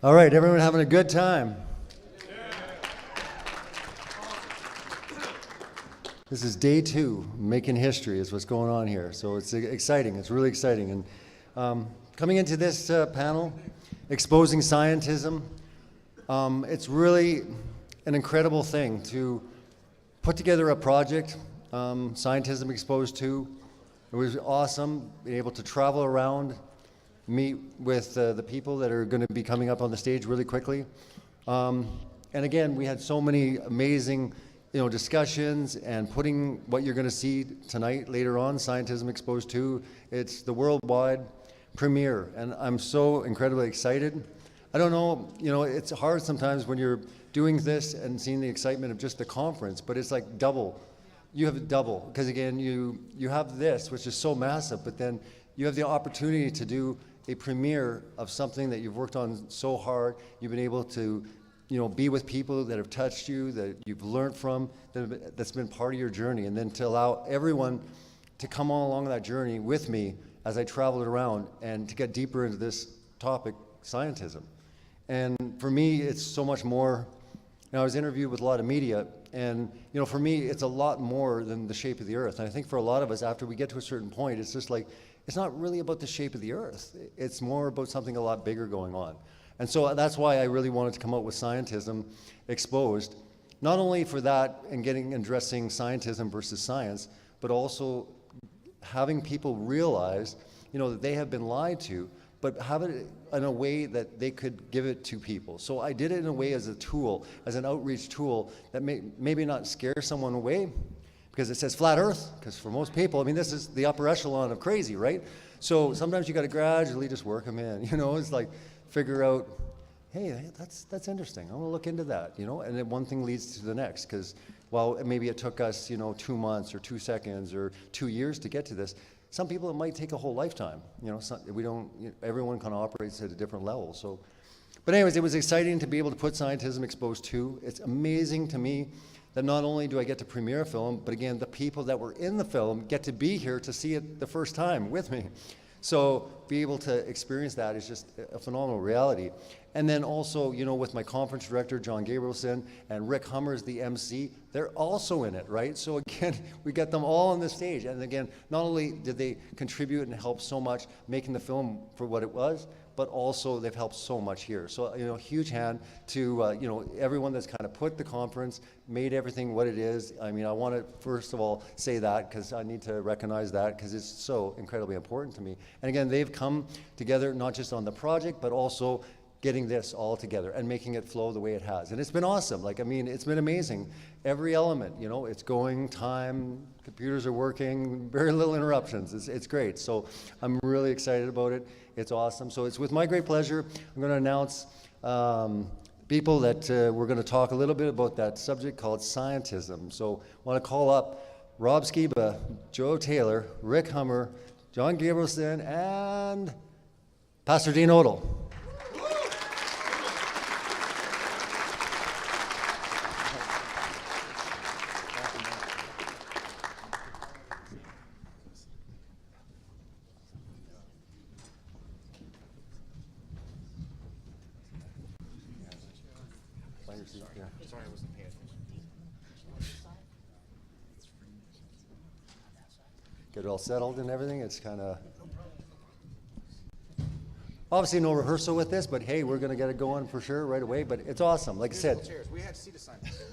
All right, everyone having a good time? This is day 2, making history is what's going on here. So it's exciting, it's really exciting. And coming into this panel, exposing scientism, it's really an incredible thing to put together a project, Scientism Exposed 2. It was awesome, being able to travel around, meet with the people that are going to be coming up on the stage really quickly. And again, we had so many amazing discussions, and putting what you're going to see tonight, later on, Scientism Exposed 2, it's the worldwide premiere, and I'm so incredibly excited. I don't know, it's hard sometimes when you're doing this and seeing the excitement of just the conference, but it's like double. You have double, because again, you have this, which is so massive, but then you have the opportunity to do a premiere of something that you've worked on so hard. You've been able to, be with people that have touched you, that you've learned from, that's been part of your journey, and then to allow everyone to come on along that journey with me as I traveled around and to get deeper into this topic, scientism. And for me, it's so much more. I was interviewed with a lot of media, and for me, it's a lot more than the shape of the earth. And I think for a lot of us, after we get to a certain point, it's just like, it's not really about the shape of the earth. It's more about something a lot bigger going on. And so that's why I really wanted to come out with Scientism Exposed, not only for that and addressing scientism versus science, but also having people realize, that they have been lied to, but have it in a way that they could give it to people. So I did it in a way as a tool, as an outreach tool that may maybe not scare someone away, because it says flat earth, because for most people, this is the upper echelon of crazy, right? So sometimes you got to gradually just work them in, it's like figure out, hey, that's interesting, I want to look into that, and then one thing leads to the next, because while maybe it took us, 2 months or 2 seconds or 2 years to get to this, some people it might take a whole lifetime, everyone kind of operates at a different level. So, but anyways, it was exciting to be able to put Scientism Exposed 2. It's amazing to me that not only do I get to premiere a film, but again, the people that were in the film get to be here to see it the first time with me. So be able to experience that is just a phenomenal reality. And then also, with my conference director, John Gabrielson, and Rick Hummer's the MC, they're also in it, right? So again, we got them all on the stage. And again, not only did they contribute and help so much making the film for what it was, but also they've helped so much here. So, huge hand to, everyone that's kind of put the conference, made everything what it is. I want to, first of all, say that, because I need to recognize that, because it's so incredibly important to me. And again, they've come together, not just on the project, but also getting this all together and making it flow the way it has. And it's been awesome. It's been amazing. Every element, it's going, time, computers are working, very little interruptions. It's great. So I'm really excited about it. It's awesome. So it's with my great pleasure, I'm going to announce people that we're going to talk a little bit about that subject called scientism. So I want to call up Rob Skiba, Joe Taylor, Rick Hummer, John Gabrielson, and Pastor Dean Odle. Sorry, I wasn't paying attention. Get it all settled and everything. It's kind of obviously no rehearsal with this, but hey, we're going to get it going for sure right away. But it's awesome. Like I said, Chairs. We had seat assignments.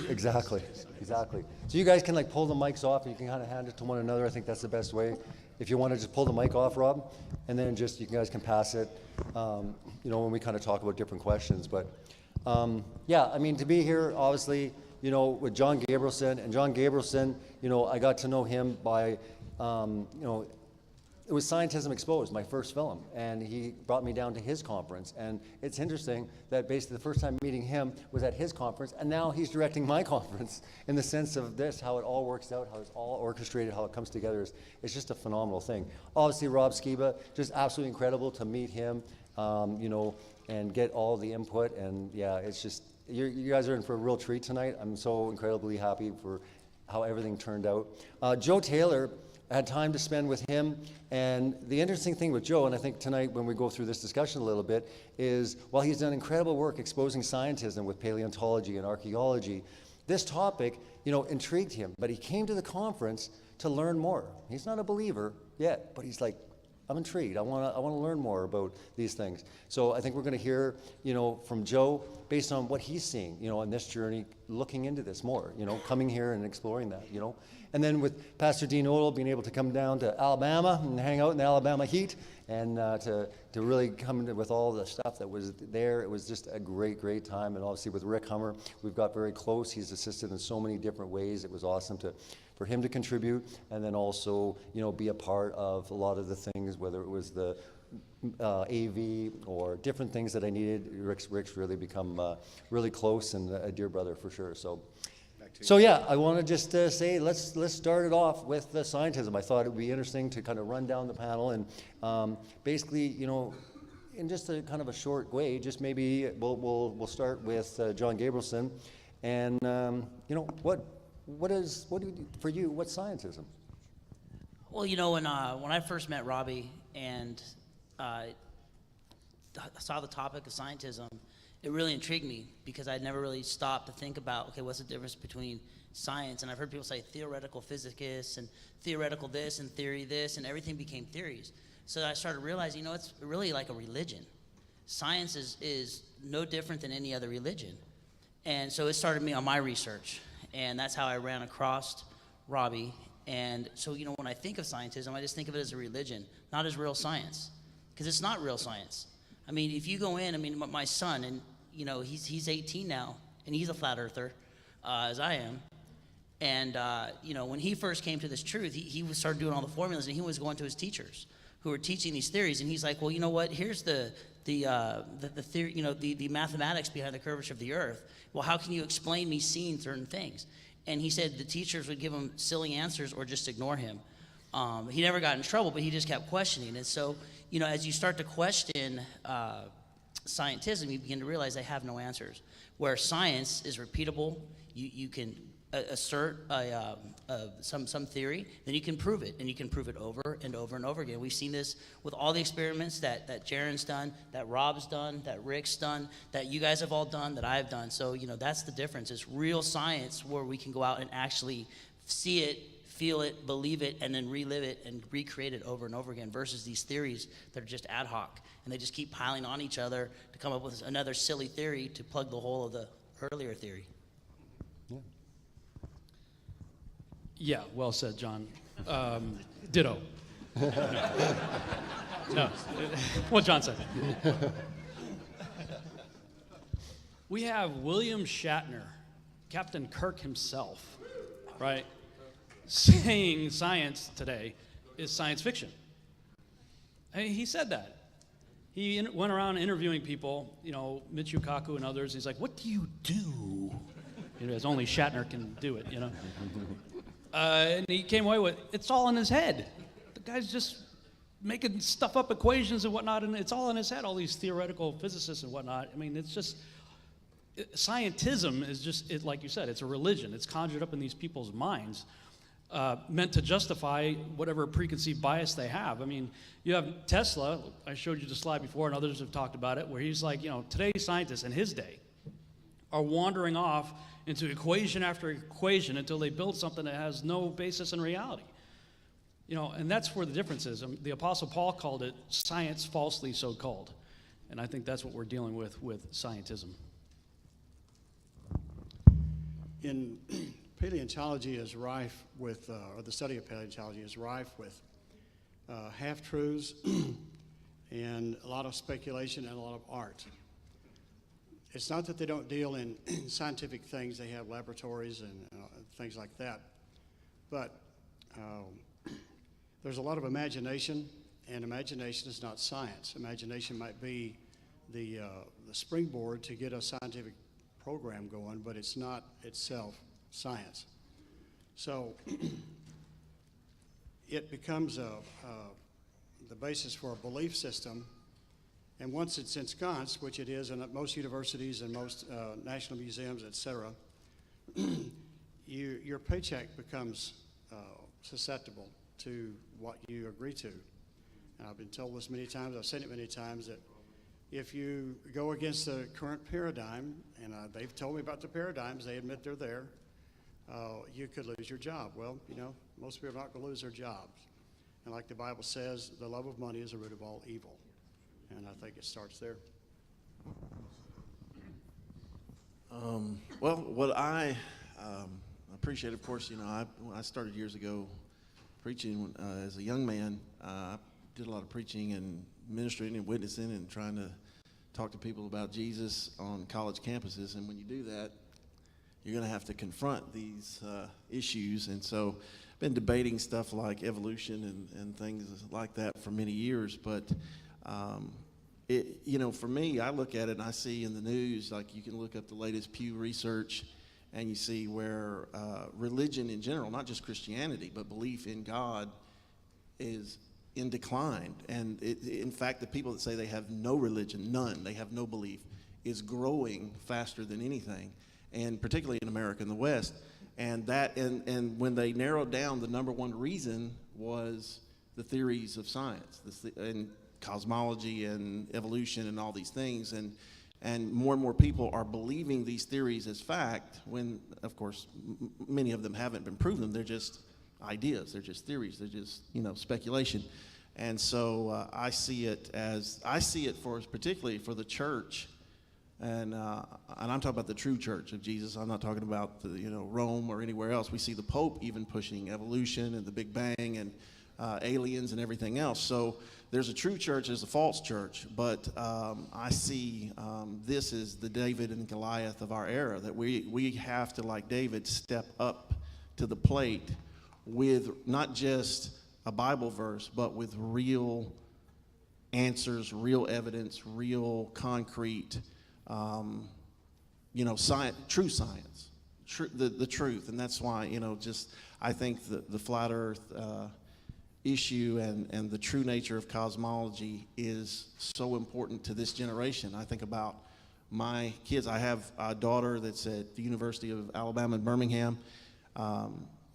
Exactly. So you guys can pull the mics off, and you can kind of hand it to one another. I think that's the best way. If you want to just pull the mic off, Rob, and then just you guys can pass it. When we kind of talk about different questions, but. Yeah, to be here, obviously, with John Gabrielson, and John Gabrielson, I got to know him by, it was Scientism Exposed, my first film, and he brought me down to his conference. And it's interesting that basically the first time meeting him was at his conference, and now he's directing my conference in the sense of this, how it all works out, how it's all orchestrated, how it comes together. It's just a phenomenal thing. Obviously, Rob Skiba, just absolutely incredible to meet him, and get all the input. And yeah, it's just, you guys are in for a real treat tonight. I'm so incredibly happy for how everything turned out. Joe Taylor, I had time to spend with him, and the interesting thing with Joe, and I think tonight when we go through this discussion a little bit, is while he's done incredible work exposing scientism with paleontology and archaeology, this topic, intrigued him. But he came to the conference to learn more. He's not a believer yet, but he's like, I'm intrigued. I want to learn more about these things. So I think we're going to hear, from Joe based on what he's seeing, on this journey, looking into this more, coming here and exploring that, And then with Pastor Dean Odle being able to come down to Alabama and hang out in the Alabama heat and to really come in with all the stuff that was there. It was just a great, great time. And obviously with Rick Hummer, we've got very close. He's assisted in so many different ways. It was awesome for him to contribute, and then also, be a part of a lot of the things, whether it was the AV or different things that I needed. Rick's really become really close and a dear brother for sure. So yeah, I want to just say let's start it off with the scientism. I thought it would be interesting to kind of run down the panel and basically, in just a kind of a short way, just maybe we'll start with John Gabrielson, and for you, what's scientism? Well, when I first met Robbie and saw the topic of scientism, it really intrigued me because I'd never really stopped to think about, okay, what's the difference between science? And I've heard people say theoretical physicists and theoretical this and theory this, and everything became theories. So I started realizing, it's really like a religion. Science is no different than any other religion. And so it started me on my research. And that's how I ran across Robbie. And so, when I think of scientism, I just think of it as a religion, not as real science, because it's not real science. I mean, if you go in, my son, and, he's 18 now, and he's a flat earther, as I am. And, when he first came to this truth, he started doing all the formulas, and he was going to his teachers who were teaching these theories. And he's like, well, you know what? Here's the theory, the mathematics behind the curvature of the earth. Well, how can you explain me seeing certain things? And he said the teachers would give him silly answers or just ignore him. He never got in trouble, but he just kept questioning. And so, as you start to question scientism, you begin to realize they have no answers. Where science is repeatable, you can assert some theory, then you can prove it, and you can prove it over and over and over again. We've seen this with all the experiments that Jaron's done, that Rob's done, that Rick's done, that you guys have all done, that I've done. So, that's the difference. It's real science where we can go out and actually see it, feel it, believe it, and then relive it and recreate it over and over again, versus these theories that are just ad hoc, and they just keep piling on each other to come up with another silly theory to plug the hole of the earlier theory. Yeah, well said, John. Ditto. No, what John said. We have William Shatner, Captain Kirk himself, right, saying science today is science fiction. He said that. He went around interviewing people, Michio Kaku and others. He's like, what do you do? As only Shatner can do it, and he came away with, it's all in his head. The guy's just making stuff up, equations and whatnot, and it's all in his head, all these theoretical physicists and whatnot. I mean, it's just, scientism is just, like you said, it's a religion. It's conjured up in these people's minds, meant to justify whatever preconceived bias they have. I mean, you have Tesla, I showed you the slide before, and others have talked about it, where he's like, today's scientists in his day are wandering off into equation after equation until they build something that has no basis in reality. And that's where the difference is. The Apostle Paul called it science falsely so called. And I think that's what we're dealing with scientism. In paleontology is rife with, or the study of paleontology is rife with half-truths and a lot of speculation and a lot of art. It's not that they don't deal in scientific things. They have laboratories and things like that. But there's a lot of imagination, and imagination is not science. Imagination might be the springboard to get a scientific program going, but it's not itself science. So it becomes the basis for a belief system. And once it's ensconced, which it is in most universities and most national museums, etc., your paycheck becomes susceptible to what you agree to. And I've been told this many times, I've said it many times, that if you go against the current paradigm, and they've told me about the paradigms, they admit they're there, you could lose your job. Well, you know, most people are not going to lose their jobs. And like the Bible says, the love of money is the root of all evil. And I think it starts there. Well, what I appreciate, of course, you know, when I started years ago preaching as a young man. I did a lot of preaching and ministering and witnessing and trying to talk to people about Jesus on college campuses. And when you do that, you're going to have to confront these issues. And so I've been debating stuff like evolution and things like that for many years. But, you know, for me, I look at it and I see in the news, like you can look up the latest Pew Research, and you see where religion in general, not just Christianity, but belief in God is in decline. And in fact, the people that say they have no religion, none, they have no belief, is growing faster than anything, and particularly in America and the West. And that, and when they narrowed down, the number one reason was the theories of science, and cosmology and evolution and all these things. And more and more people are believing these theories as fact when, of course, many of them haven't been proven. They're just ideas. They're just theories. They're just, you know, speculation. And so I see it for, particularly for the church, and I'm talking about the true church of Jesus. I'm not talking about the, you know, Rome or anywhere else. We see the Pope even pushing evolution and the Big Bang and aliens and everything else. So there's a true church, there's a false church, but I see this is the David and Goliath of our era, that we have to, like David, step up to the plate with not just a Bible verse, but with real answers, real evidence, real concrete, you know, science, true science, the truth. And that's why, you know, just I think the flat earth issue and the true nature of cosmology is so important to this generation. I think about my kids. I have a daughter that's at the University of Alabama in Birmingham,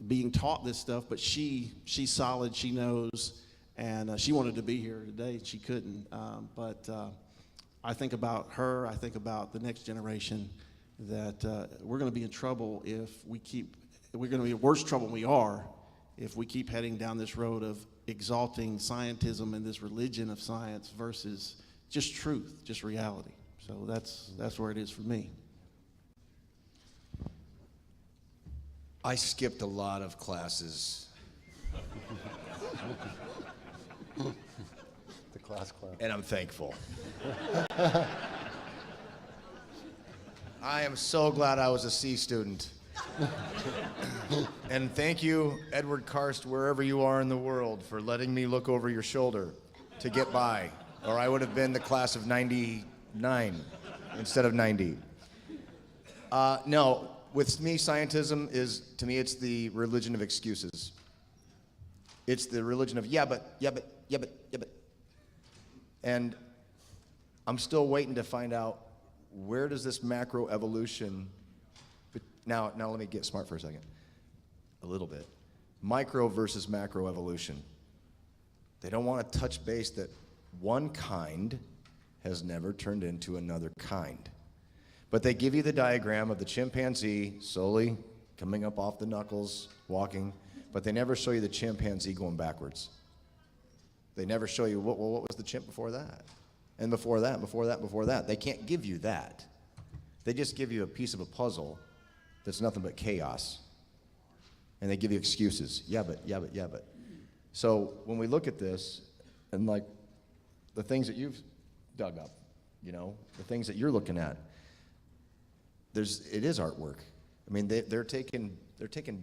being taught this stuff, but she's solid, she knows, and she wanted to be here today, and she couldn't. But I think about her, I think about the next generation, that we're going to be in trouble if we're going to be in worse trouble than we are if we keep heading down this road of exalting scientism and this religion of science versus just truth, just reality. So that's where it is for me. I skipped a lot of classes, The class clown. and I'm thankful. I am so glad I was a C student. And thank you, Edward Karst, wherever you are in the world, for letting me look over your shoulder to get by, or I would have been the class of 99 instead of 90. No, with me, scientism is, to me, it's the religion of excuses. It's the religion of, yeah, but. And I'm still waiting to find out, where does this macro evolution, now let me get smart for a second, a little bit. Micro versus macro evolution. They don't want to touch base that one kind has never turned into another kind. But they give you the diagram of the chimpanzee slowly coming up off the knuckles, walking, but they never show you the chimpanzee going backwards. They never show you, what was the chimp before that? And before that, before that, before that. They can't give you that. They just give you a piece of a puzzle that's nothing but chaos. And they give you excuses. Yeah, but. So when we look at this, and like the things that you've dug up, you know, the things that you're looking at, it is artwork. I mean, they're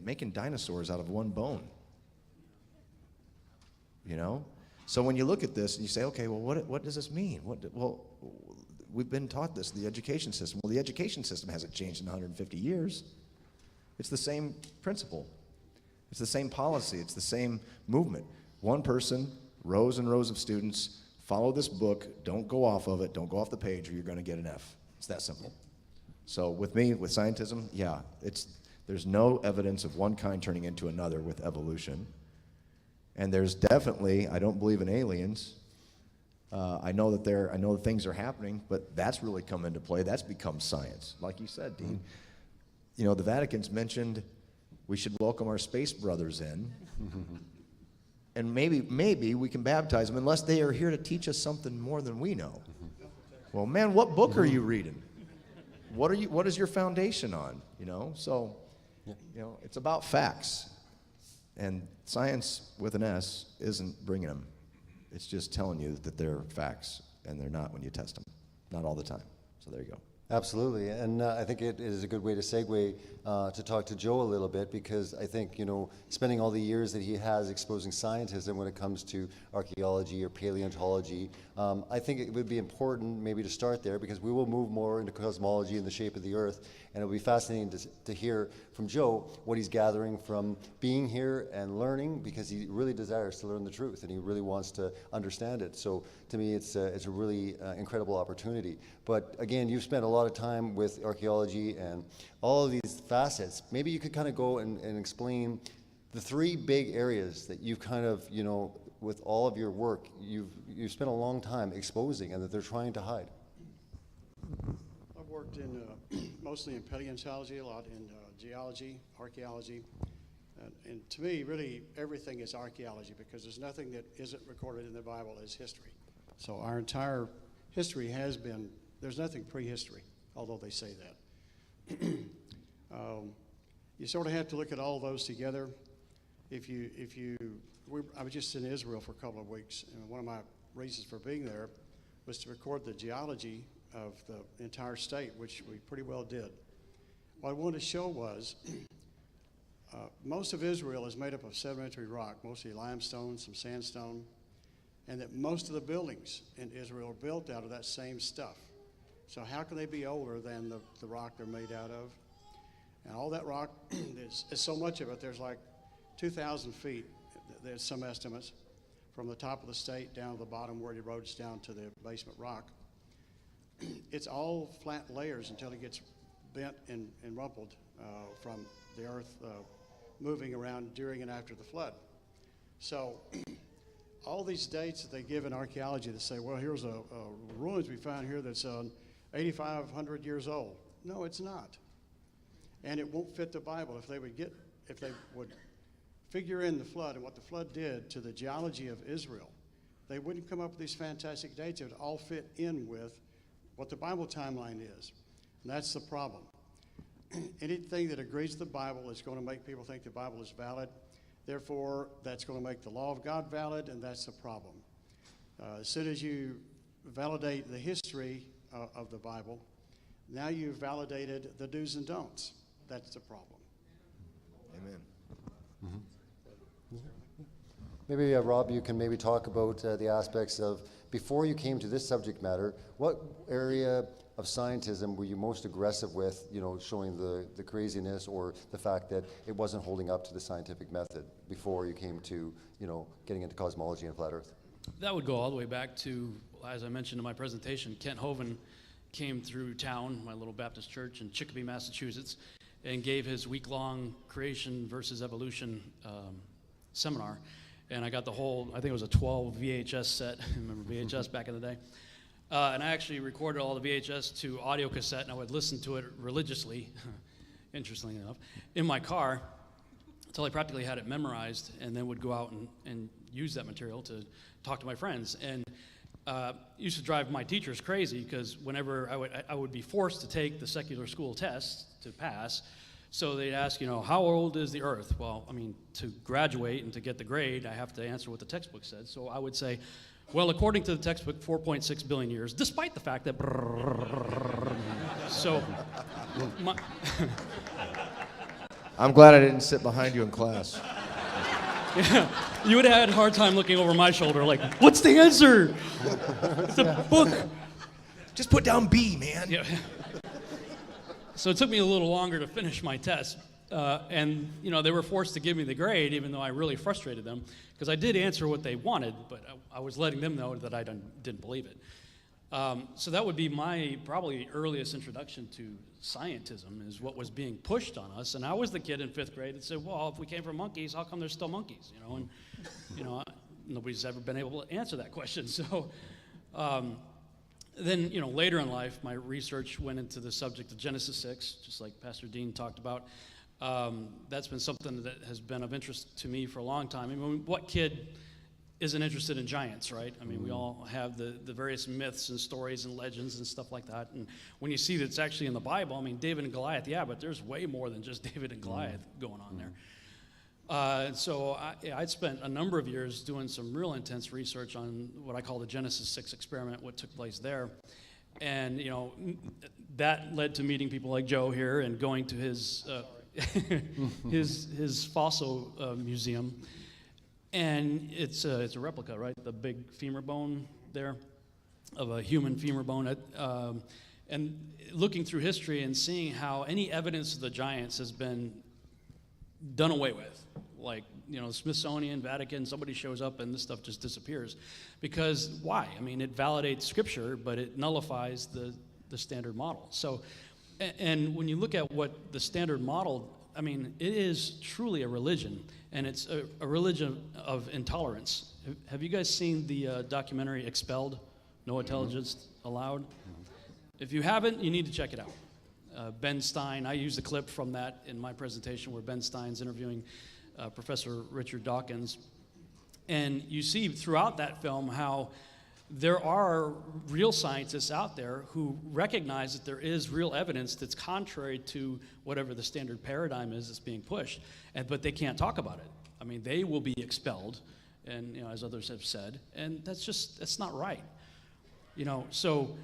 making dinosaurs out of one bone. You know? So when you look at this and you say, okay, well, what does this mean? Well, we've been taught this, the education system. Well, the education system hasn't changed in 150 years. It's the same principle. It's the same policy. It's the same movement. One person, rows and rows of students, follow this book, don't go off of it, don't go off the page, or you're going to get an F. It's that simple. So with me, with scientism, yeah, there's no evidence of one kind turning into another with evolution. And there's definitely, I don't believe in aliens. I know that things are happening, but that's really come into play. That's become science, like you said, Dean. You know, the Vatican's mentioned we should welcome our space brothers in, and maybe we can baptize them, unless they are here to teach us something more than we know. Well, man, what book are you reading? What is your foundation on? You know, so you know, it's about facts, and science with an S isn't bringing them. It's just telling you that they're facts, and they're not when you test them. Not all the time. So there you go. Absolutely, and I think it is a good way to segue to talk to Joe a little bit, because I think, you know, spending all the years that he has exposing scientism when it comes to archaeology or paleontology, I think it would be important maybe to start there, because we will move more into cosmology and the shape of the Earth, and it'll be fascinating to hear from Joe what he's gathering from being here and learning, because he really desires to learn the truth, and he really wants to understand it. So to me, it's a really incredible opportunity. But again, you've spent a lot of time with archaeology and all of these facets. Maybe you could kind of go and explain the three big areas that you've kind of, you know, with all of your work, you've spent a long time exposing and that they're trying to hide. I've worked in mostly in paleontology, a lot in geology, archaeology. And to me, really, everything is archaeology, because there's nothing that isn't recorded in the Bible as history. So our entire history has been, there's nothing prehistory, although they say that. You sort of have to look at all those together. I was just in Israel for a couple of weeks, and one of my reasons for being there was to record the geology of the entire state, which we pretty well did. What I wanted to show was most of Israel is made up of sedimentary rock, mostly limestone, some sandstone, and that most of the buildings in Israel are built out of that same stuff. So how can they be older than the rock they're made out of? And all that rock, is so much of it, there's like 2,000 feet, there's some estimates, from the top of the state down to the bottom where it erodes down to the basement rock. It's all flat layers until it gets bent and rumpled from the earth moving around during and after the flood. So all these dates that they give in archaeology that say, well, here's a ruins we found here that's 8,500 years old. No, it's not. And it won't fit the Bible. If they would figure in the flood and what the flood did to the geology of Israel, they wouldn't come up with these fantastic dates. It would all fit in with what the Bible timeline is. And that's the problem. Anything that agrees with the Bible is going to make people think the Bible is valid. Therefore, that's going to make the law of God valid, and that's the problem. As soon as you validate the history of the Bible, now you've validated the do's and don'ts. That's the problem. Amen. Mm-hmm. Maybe, Rob, you can maybe talk about the aspects of, before you came to this subject matter, what area of scientism were you most aggressive with, you know, showing the craziness or the fact that it wasn't holding up to the scientific method before you came to, you know, getting into cosmology and flat Earth? That would go all the way back to, as I mentioned in my presentation, Kent Hovind came through town, my little Baptist church in Chicopee, Massachusetts, and gave his week-long creation versus evolution seminar. And I got the whole, I think it was a 12 VHS set. Remember VHS back in the day? And I actually recorded all the VHS to audio cassette, and I would listen to it religiously, interestingly enough, in my car until I practically had it memorized, and then would go out and use that material to talk to my friends. And used to drive my teachers crazy, because whenever I would be forced to take the secular school test to pass, so they'd ask, you know, how old is the Earth? Well, I mean, to graduate and to get the grade, I have to answer what the textbook said. So I would say, well, according to the textbook, 4.6 billion years, despite the fact that... So, I'm glad I didn't sit behind you in class. yeah, you would have had a hard time looking over my shoulder like, what's the answer? It's the book. Just put down B, man. Yeah. So it took me a little longer to finish my test. And, you know, they were forced to give me the grade, even though I really frustrated them, because I did answer what they wanted, but I was letting them know that I didn't believe it. So that would be my probably earliest introduction to scientism, is what was being pushed on us. And I was the kid in 5th grade that said, well, if we came from monkeys, how come there's still monkeys? You know, and nobody's ever been able to answer that question. So then, later in life, my research went into the subject of Genesis 6, just like Pastor Dean talked about. That's been something that has been of interest to me for a long time. I mean, what kid isn't interested in giants, right? I mean, we all have the various myths and stories and legends and stuff like that. And when you see that it's actually in the Bible, I mean, David and Goliath, yeah, but there's way more than just David and Goliath going on there. So I'd spent a number of years doing some real intense research on what I call the Genesis 6 experiment, what took place there. And, that led to meeting people like Joe here and going to his his fossil museum. And it's a replica, right? The big femur bone there of a human femur bone. And looking through history and seeing how any evidence of the giants has been done away with. Like, Smithsonian, Vatican, somebody shows up and this stuff just disappears. Because why? I mean, it validates Scripture, but it nullifies the standard model. So, and when you look at what the standard model, I mean, it is truly a religion, and it's a religion of intolerance. Have you guys seen the documentary Expelled? No Intelligence Allowed? If you haven't, you need to check it out. Ben Stein, I used a clip from that in my presentation where Ben Stein's interviewing Professor Richard Dawkins. And you see throughout that film how there are real scientists out there who recognize that there is real evidence that's contrary to whatever the standard paradigm is that's being pushed, but they can't talk about it. I mean, they will be expelled, and as others have said, and that's not right. So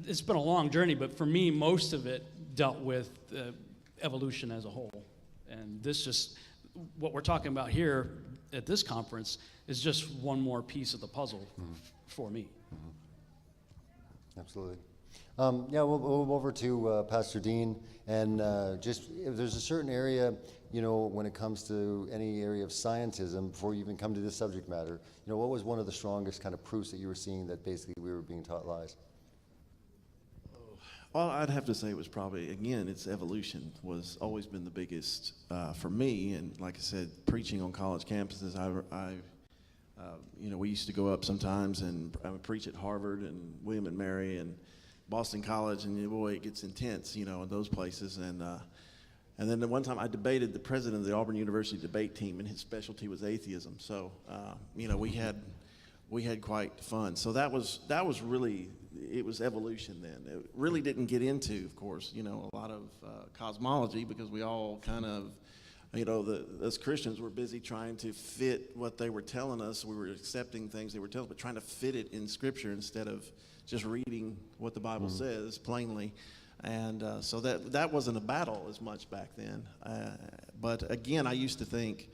it's been a long journey, but for me, most of it dealt with evolution as a whole, and what we're talking about here at this conference is just one more piece of the puzzle for me. Absolutely. We'll move over to Pastor Dean, and just if there's a certain area, when it comes to any area of scientism, before you even come to this subject matter, what was one of the strongest kind of proofs that you were seeing that basically we were being taught lies? Well, I'd have to say it was probably, again, it's evolution was always been the biggest for me. And like I said, preaching on college campuses, we used to go up sometimes and I would preach at Harvard and William and Mary and Boston College, and boy, it gets intense, in those places. And then the one time I debated the president of the Auburn University debate team, and his specialty was atheism. So, we had quite fun. So that was really, it was evolution then. It really didn't get into, of course, a lot of cosmology, because we all kind of, as Christians were busy trying to fit what they were telling us. We were accepting things they were telling us, but trying to fit it in Scripture instead of just reading what the Bible says plainly. And so that wasn't a battle as much back then. But again, I used to think,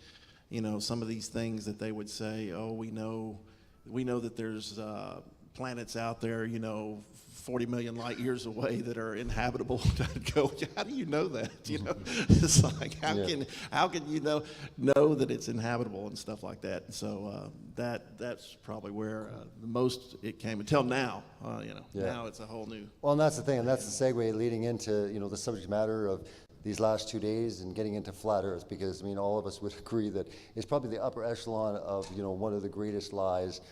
some of these things that they would say, oh, we know that there's planets out there, 40 million light years away that are inhabitable. I'd go, how do you know that? It's like, how can you know that it's inhabitable and stuff like that? So that's probably where the most it came until now. Now it's a whole new. Well, and that's the thing, and that's the segue leading into the subject matter of these last 2 days and getting into flat Earth, because all of us would agree that it's probably the upper echelon of one of the greatest lies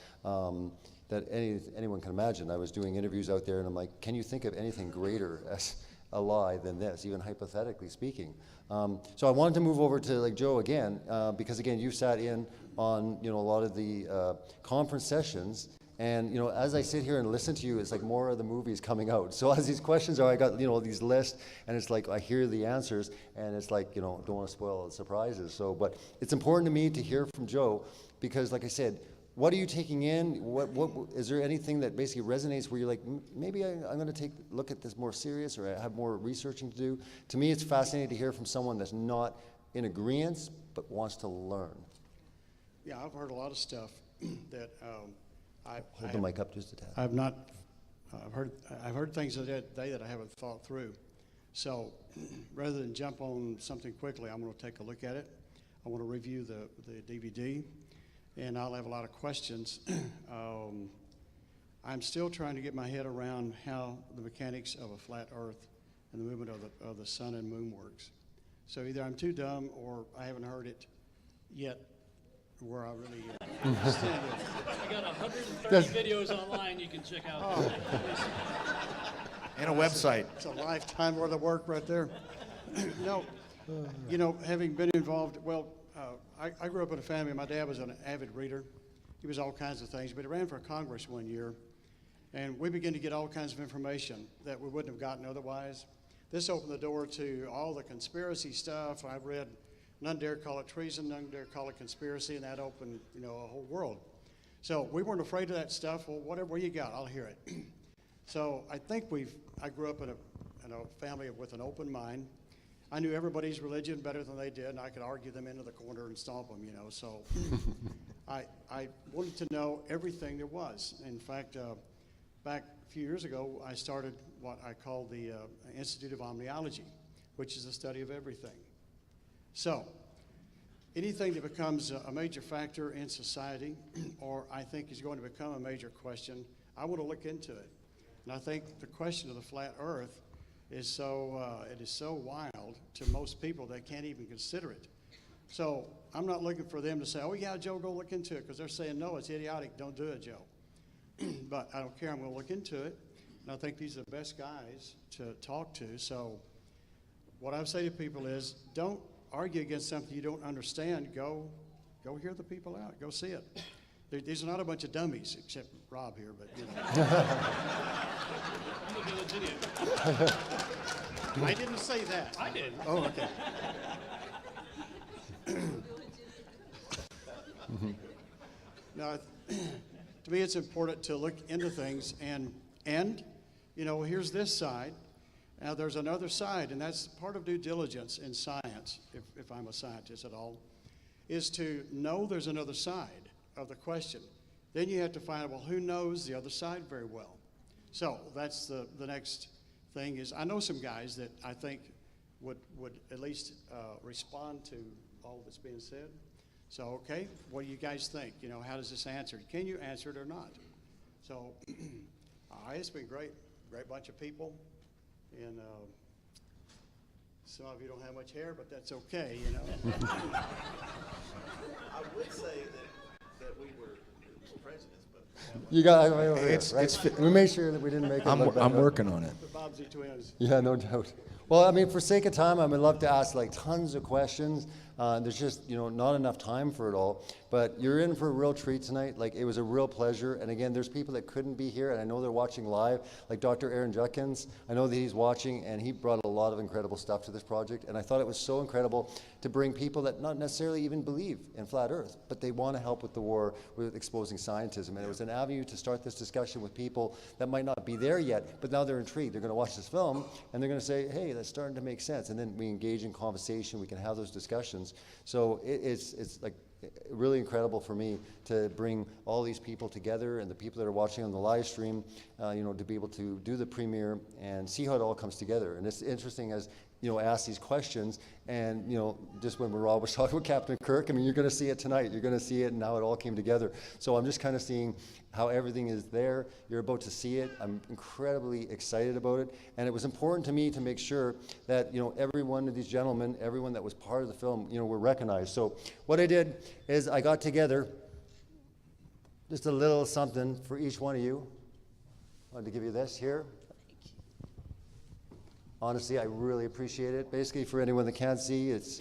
that anyone can imagine. I was doing interviews out there, and I'm like, can you think of anything greater as a lie than this, even hypothetically speaking? So I wanted to move over to Joe again, because again, you sat in on a lot of the conference sessions. And as I sit here and listen to you, it's like more of the movies coming out. So as these questions are, I got these lists, and it's like I hear the answers, and it's like don't want to spoil the surprises. So, but it's important to me to hear from Joe, because like I said, what are you taking in? What is there anything that basically resonates where you're like, maybe I'm going to take a look at this more serious, or I have more researching to do? To me, it's fascinating to hear from someone that's not in agreement but wants to learn. Yeah, I've heard a lot of stuff that. Hold the mic up just a tad. I've heard things today that I haven't thought through. So rather than jump on something quickly, I'm going to take a look at it. I want to review the DVD, and I'll have a lot of questions. I'm still trying to get my head around how the mechanics of a flat Earth and the movement of the sun and moon works. So either I'm too dumb or I haven't heard it yet where I really understand it. I got 130 videos online you can check out. And a website. It's a lifetime worth of work right there. No, you know, having been involved, well, I grew up in a family. My dad was an avid reader. He was all kinds of things, but he ran for Congress one year, and we began to get all kinds of information that we wouldn't have gotten otherwise. This opened the door to all the conspiracy stuff. I read, none dare call it treason, none dare call it conspiracy, and that opened, you know, a whole world. So we weren't afraid of that stuff. Well, whatever you got, I'll hear it. So I think I grew up in a family with an open mind. I knew everybody's religion better than they did, and I could argue them into the corner and stomp them, you know. So I wanted to know everything there was. In fact, back a few years ago, I started what I call the Institute of Omniology, which is the study of everything. So anything that becomes a major factor in society, or I think is going to become a major question, I want to look into it. And I think the question of the flat Earth is so wild to most people they can't even consider it. So I'm not looking for them to say, oh yeah, Joe, go look into it, because they're saying, no, it's idiotic, don't do it, Joe. But I don't care, I'm going to look into it. And I think these are the best guys to talk to. So what I would say to people is, don't argue against something you don't understand. Go hear the people out. Go see it. These are not a bunch of dummies, except Rob here, but you know. I didn't say that. I did. Oh, okay. No, to me, it's important to look into things and you know, here's this side. Now, there's another side, and that's part of due diligence in science, if I'm a scientist at all, is to know there's another side of the question. Then you have to find out, well, who knows the other side very well? So that's the next thing is, I know some guys that I think would at least respond to all that's being said. So, okay, what do you guys think? You know, how does this answer? Can you answer it or not? So, it's been great bunch of people. And some of you don't have much hair, but that's okay, you know. I would say that we were presidents, but You got right over It's- here, right? it's- We made sure that we didn't make it look I'm bad. working on it. The Bobbsey twins. Yeah, no doubt. Well, I mean, for sake of time, I would love to ask like tons of questions. There's just, you know, not enough time for it all. But you're in for a real treat tonight. Like, it was a real pleasure. And again, there's people that couldn't be here, and I know they're watching live, like Dr. Aaron Judkins. I know that he's watching, and he brought a lot of incredible stuff to this project. And I thought it was so incredible to bring people that not necessarily even believe in flat Earth, but they want to help with the war with exposing scientism. And it was an avenue to start this discussion with people that might not be there yet, but now they're intrigued. They're going to watch this film, and they're going to say, hey, that's starting to make sense. And then we engage in conversation. We can have those discussions. So it's like really incredible for me to bring all these people together and the people that are watching on the live stream, you know, to be able to do the premiere and see how it all comes together. And it's interesting as, you know, ask these questions, and, you know, just when Rob was talking with Captain Kirk, I mean, you're going to see it tonight. You're going to see it and how it all came together. So I'm just kind of seeing how everything is there. You're about to see it. I'm incredibly excited about it. And it was important to me to make sure that, you know, every one of these gentlemen, everyone that was part of the film, you know, were recognized. So what I did is I got together just a little something for each one of you. I wanted to give you this here. Honestly, I really appreciate it. Basically, for anyone that can't see, it's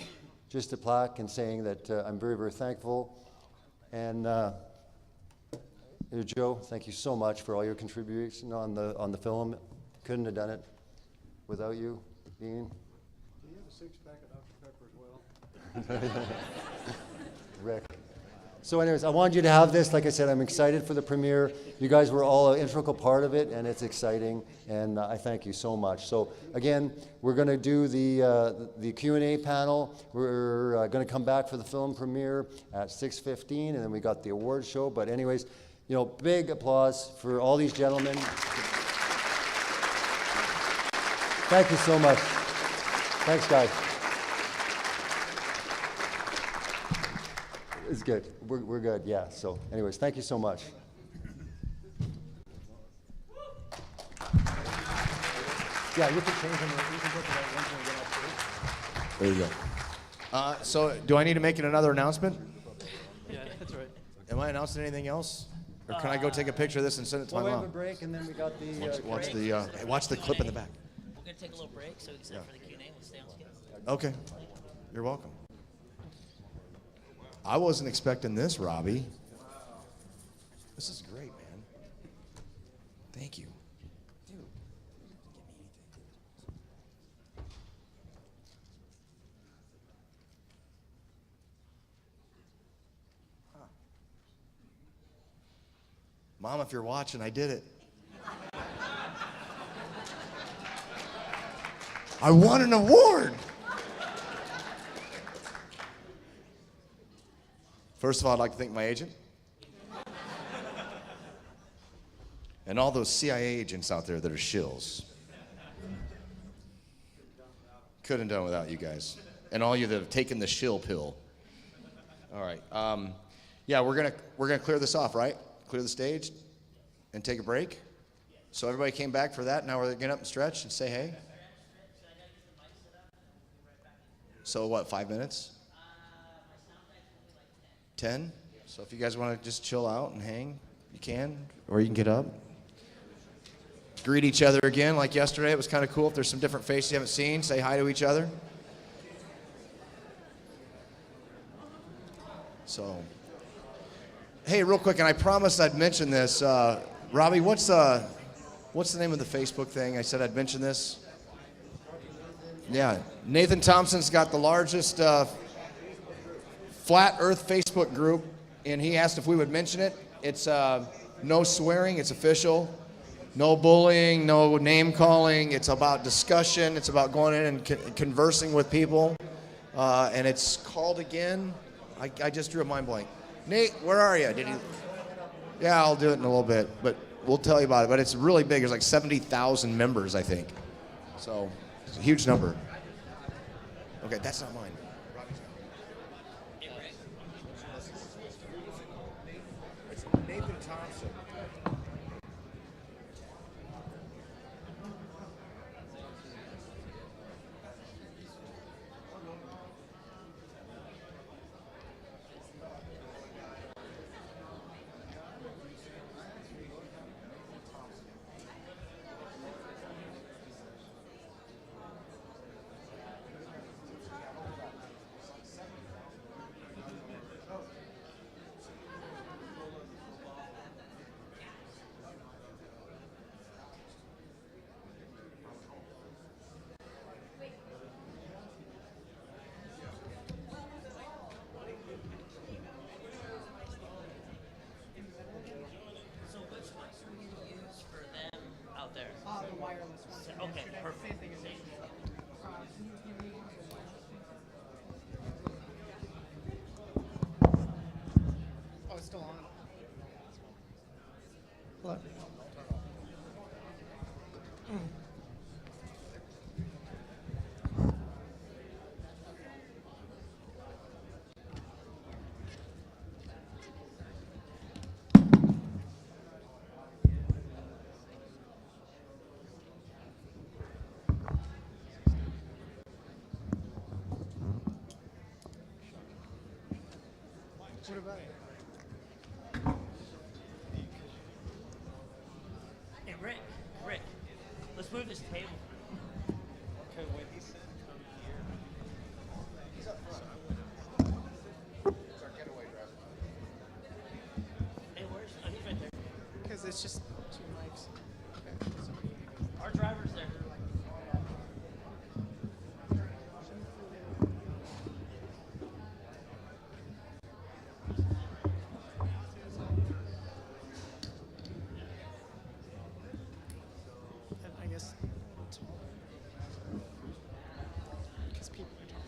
just a plaque and saying that I'm very, very thankful. And Joe, thank you so much for all your contribution on the film. Couldn't have done it without you, Dean. Do you have a six-pack of Dr. Pepper as well? Rick. So anyways, I wanted you to have this. Like I said, I'm excited for the premiere. You guys were all an integral part of it, and it's exciting, and I thank you so much. So again, we're going to do the Q&A panel. We're going to come back for the film premiere at 6:15, and then we got the award show. But anyways, you know, big applause for all these gentlemen. Thank you so much. Thanks, guys. It's good. We're good, yeah. So anyways, thank you so much. Yeah, you can change them. You can put the right ones when we get up There you go. So do I need to make another announcement? Yeah, that's right. Am I announcing anything else? Or can I go take a picture of this and send it to Well, my we have a mom? break, and then we got the. Watch the clip in the back. We're gonna take a little break so we can sit for the Q&A. We'll stay on schedule. Okay. You're welcome. I wasn't expecting this, Robbie. This is great, man. Thank you. Dude, give me anything. Huh. Mom, if you're watching, I did it. I won an award. First of all, I'd like to thank my agent. And all those CIA agents out there that are shills. Couldn't have done without you guys. And all you that have taken the shill pill. All right. Yeah, we're gonna clear this off, right? Clear the stage and take a break. So everybody came back for that. Now we're gonna get up and stretch and say hey. So what, 5 minutes? 10? So if you guys want to just chill out and hang, you can, or you can get up. Greet each other again like yesterday. It was kind of cool. If there's some different faces you haven't seen, say hi to each other. So, hey, real quick, and I promised I'd mention this. Robbie, what's the name of the Facebook thing? I said I'd mention this. Yeah, Nathan Thompson's got the largest flat earth Facebook group, and he asked if we would mention it. It's no swearing, it's official. No bullying, no name calling. It's about discussion. It's about going in and conversing with people. And it's called again, I just drew a mind blank. Nate, where are you? Did you? Yeah, I'll do it in a little bit, but we'll tell you about it. But it's really big. There's like 70,000 members, I think. So it's a huge number. Okay, that's not mine. It's Nathan Thompson. So which mics are we going to use for them out there? The wireless one. Okay, perfect. Same thing as Same. Oh, it's still on. Hello? What about it? Hey, Rick, let's move this table. Okay, when he said come here, He's up front. It's our getaway driver. Hey, where's? Oh, he's right there. Because it's just two mics. Our driver's there. And I guess because people are talking.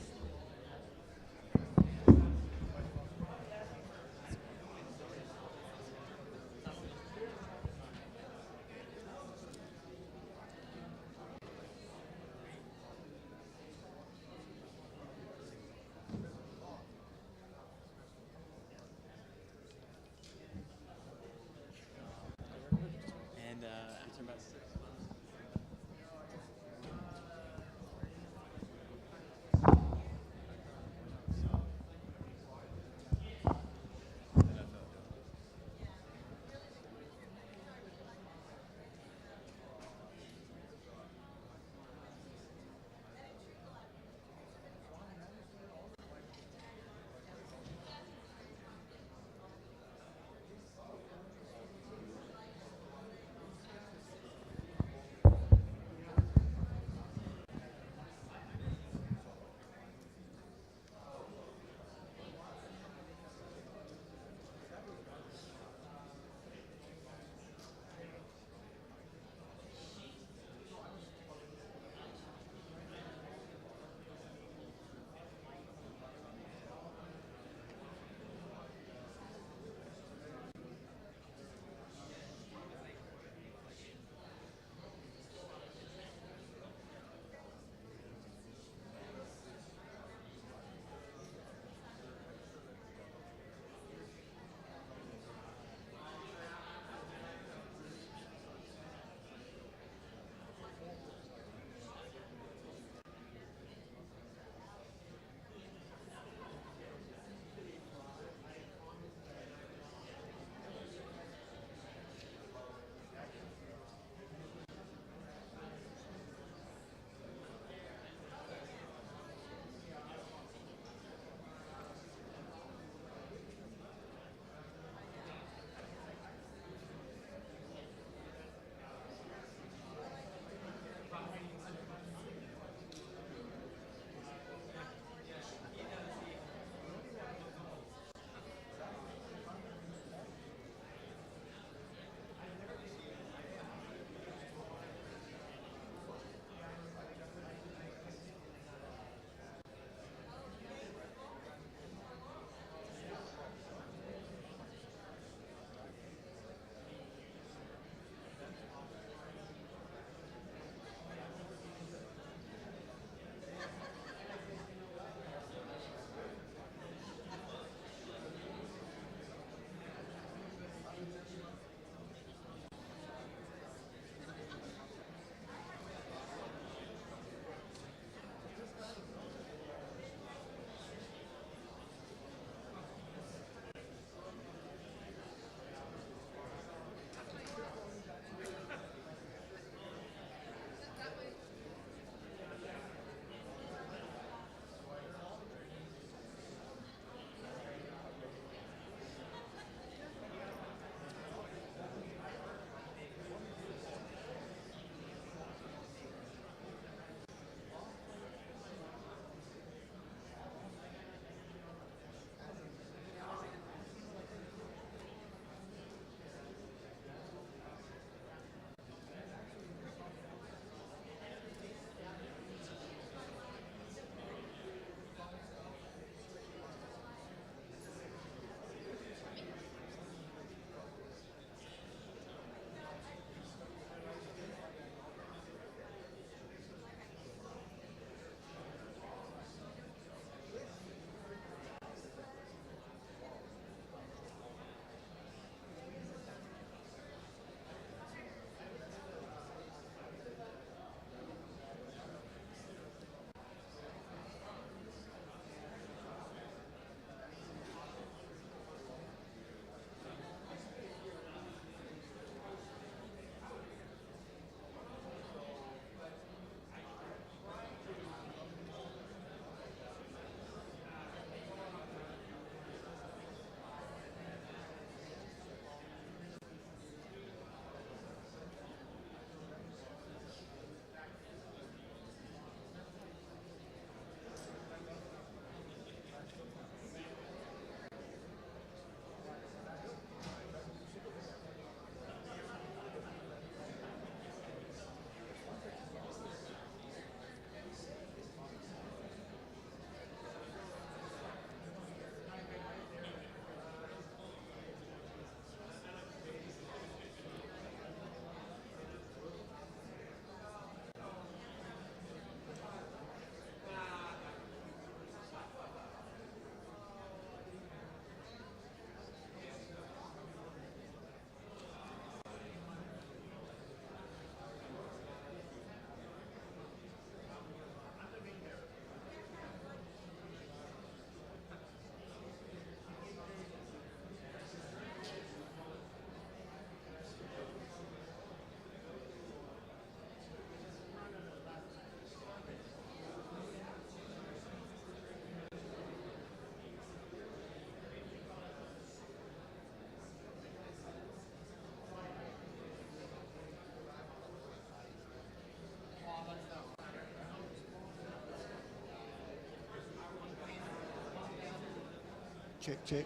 Check, check.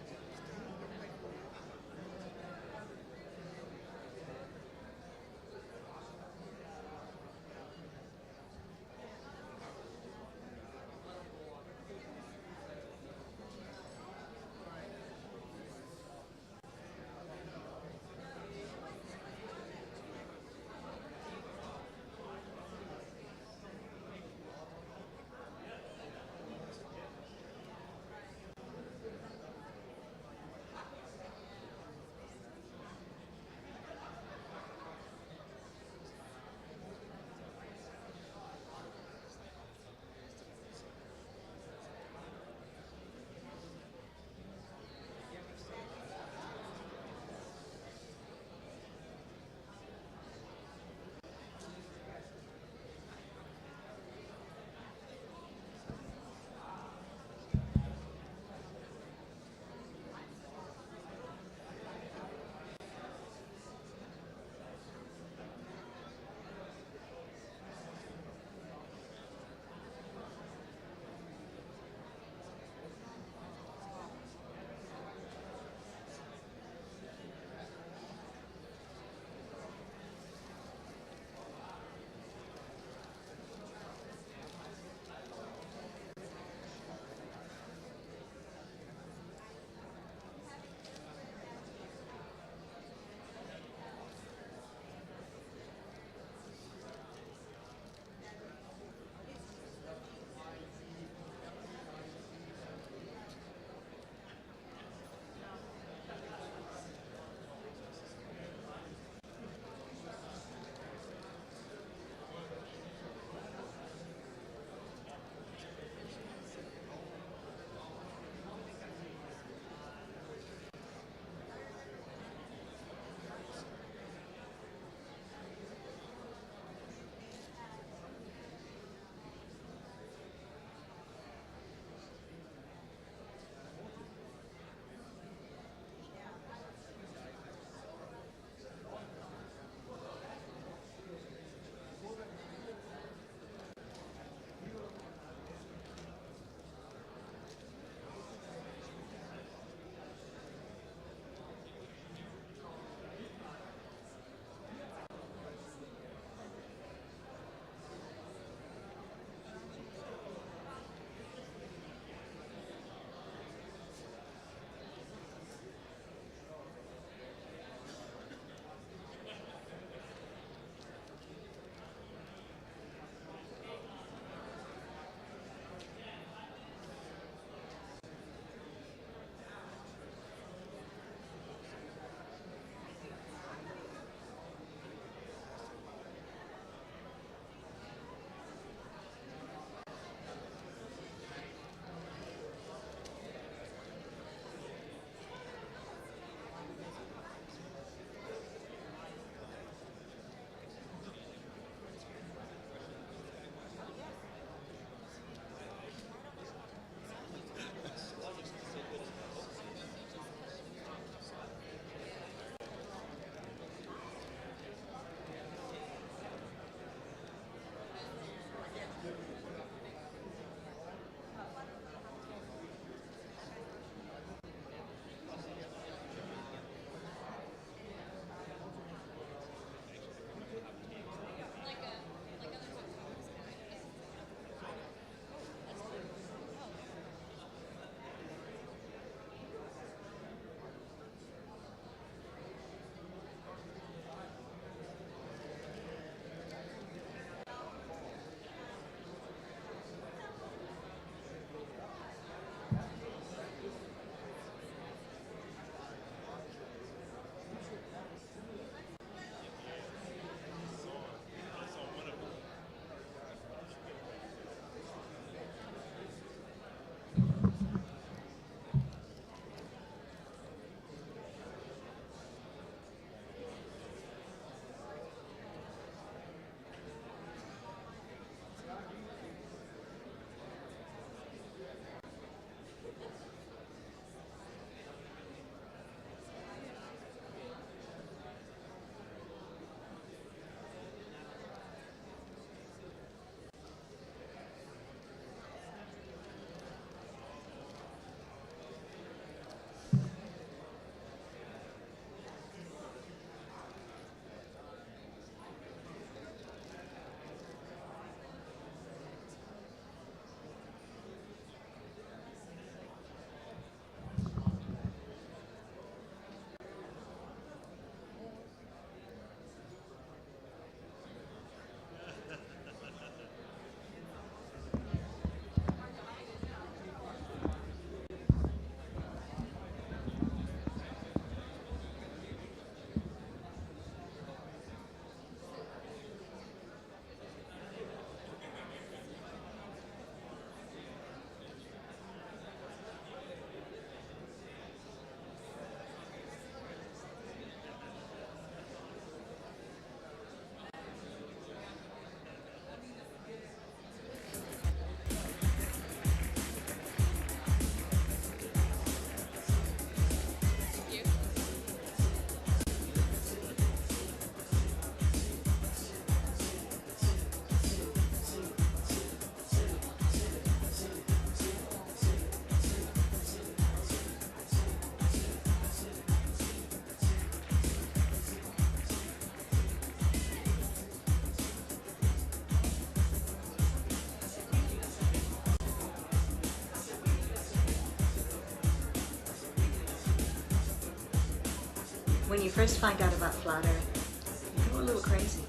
When you first find out about flat Earth, you go a little crazy.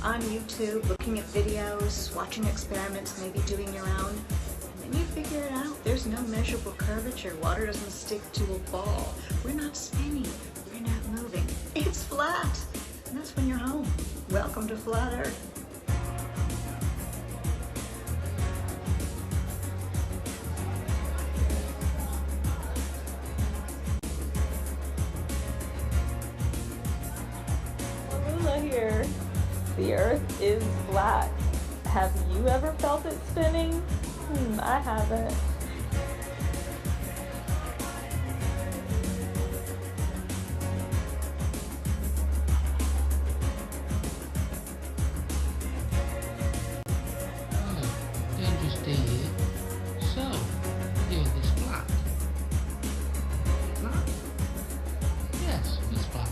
On YouTube, looking at videos, watching experiments, maybe doing your own, and then you figure it out. There's no measurable curvature. Water doesn't stick to a ball. We're not spinning. We're not moving. It's flat. And that's when you're home. Welcome to Flat Earth. Here. The Earth is flat. Have you ever felt it spinning? I haven't. Interesting here. So, the Earth is flat. Flat? Yes, it's flat.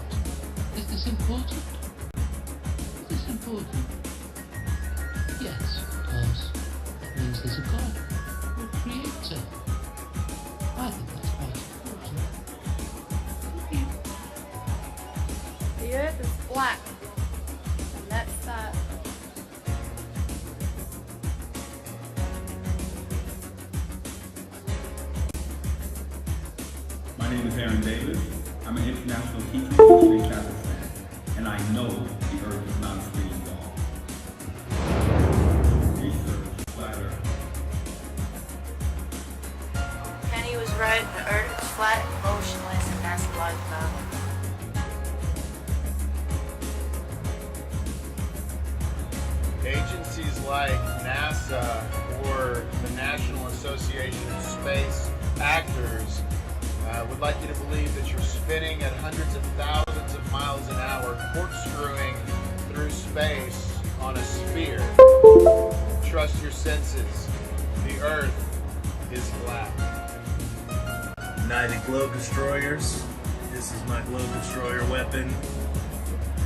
Is this important? Is this important? Yes, because it means there's a God, or a creator. I think that's quite important. The Earth is flat, and that's that. My name is Aaron Davis. I'm an international teacher in Kazakhstan, and I know the Earth is not a spinning ball. Research, flat Earth. Kenny was right. The Earth is flat and motionless, and that's the life of Agencies like NASA or the National Association of Space Actors would like you to believe that you're spinning at hundreds of thousands of miles an hour, corkscrewing through space on a sphere. Trust your senses. The Earth is flat. United Globe Destroyers. This is my Globe Destroyer weapon,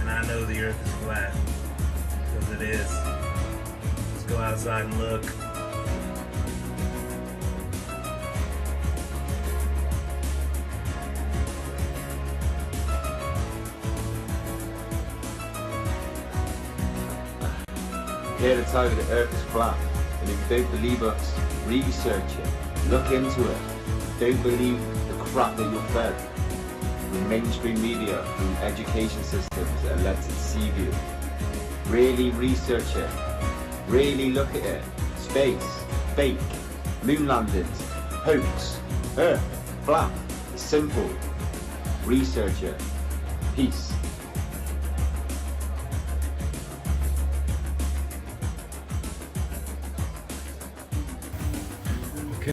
and I know the Earth is flat, because it is. Let's go outside and look. Here to tell you the Earth is flat, and if you don't believe us, research it, look into it. Don't believe the crap that you're fed from mainstream media, from education systems that let it deceive you. Really research it, really look at it. Space, fake, moon landings, hoax, Earth, flat, it's simple. Research it. Peace.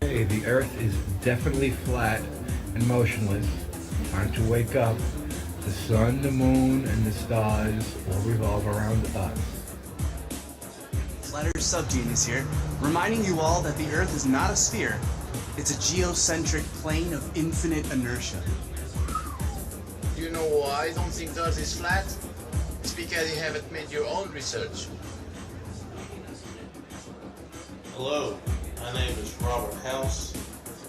Okay, the Earth is definitely flat and motionless. Time to wake up. The sun, the moon, and the stars all revolve around us. Flat Earth Subgenius here, reminding you all that the Earth is not a sphere. It's a geocentric plane of infinite inertia. You know why I don't think the Earth is flat? It's because you haven't made your own research. Hello, my name is Robert House,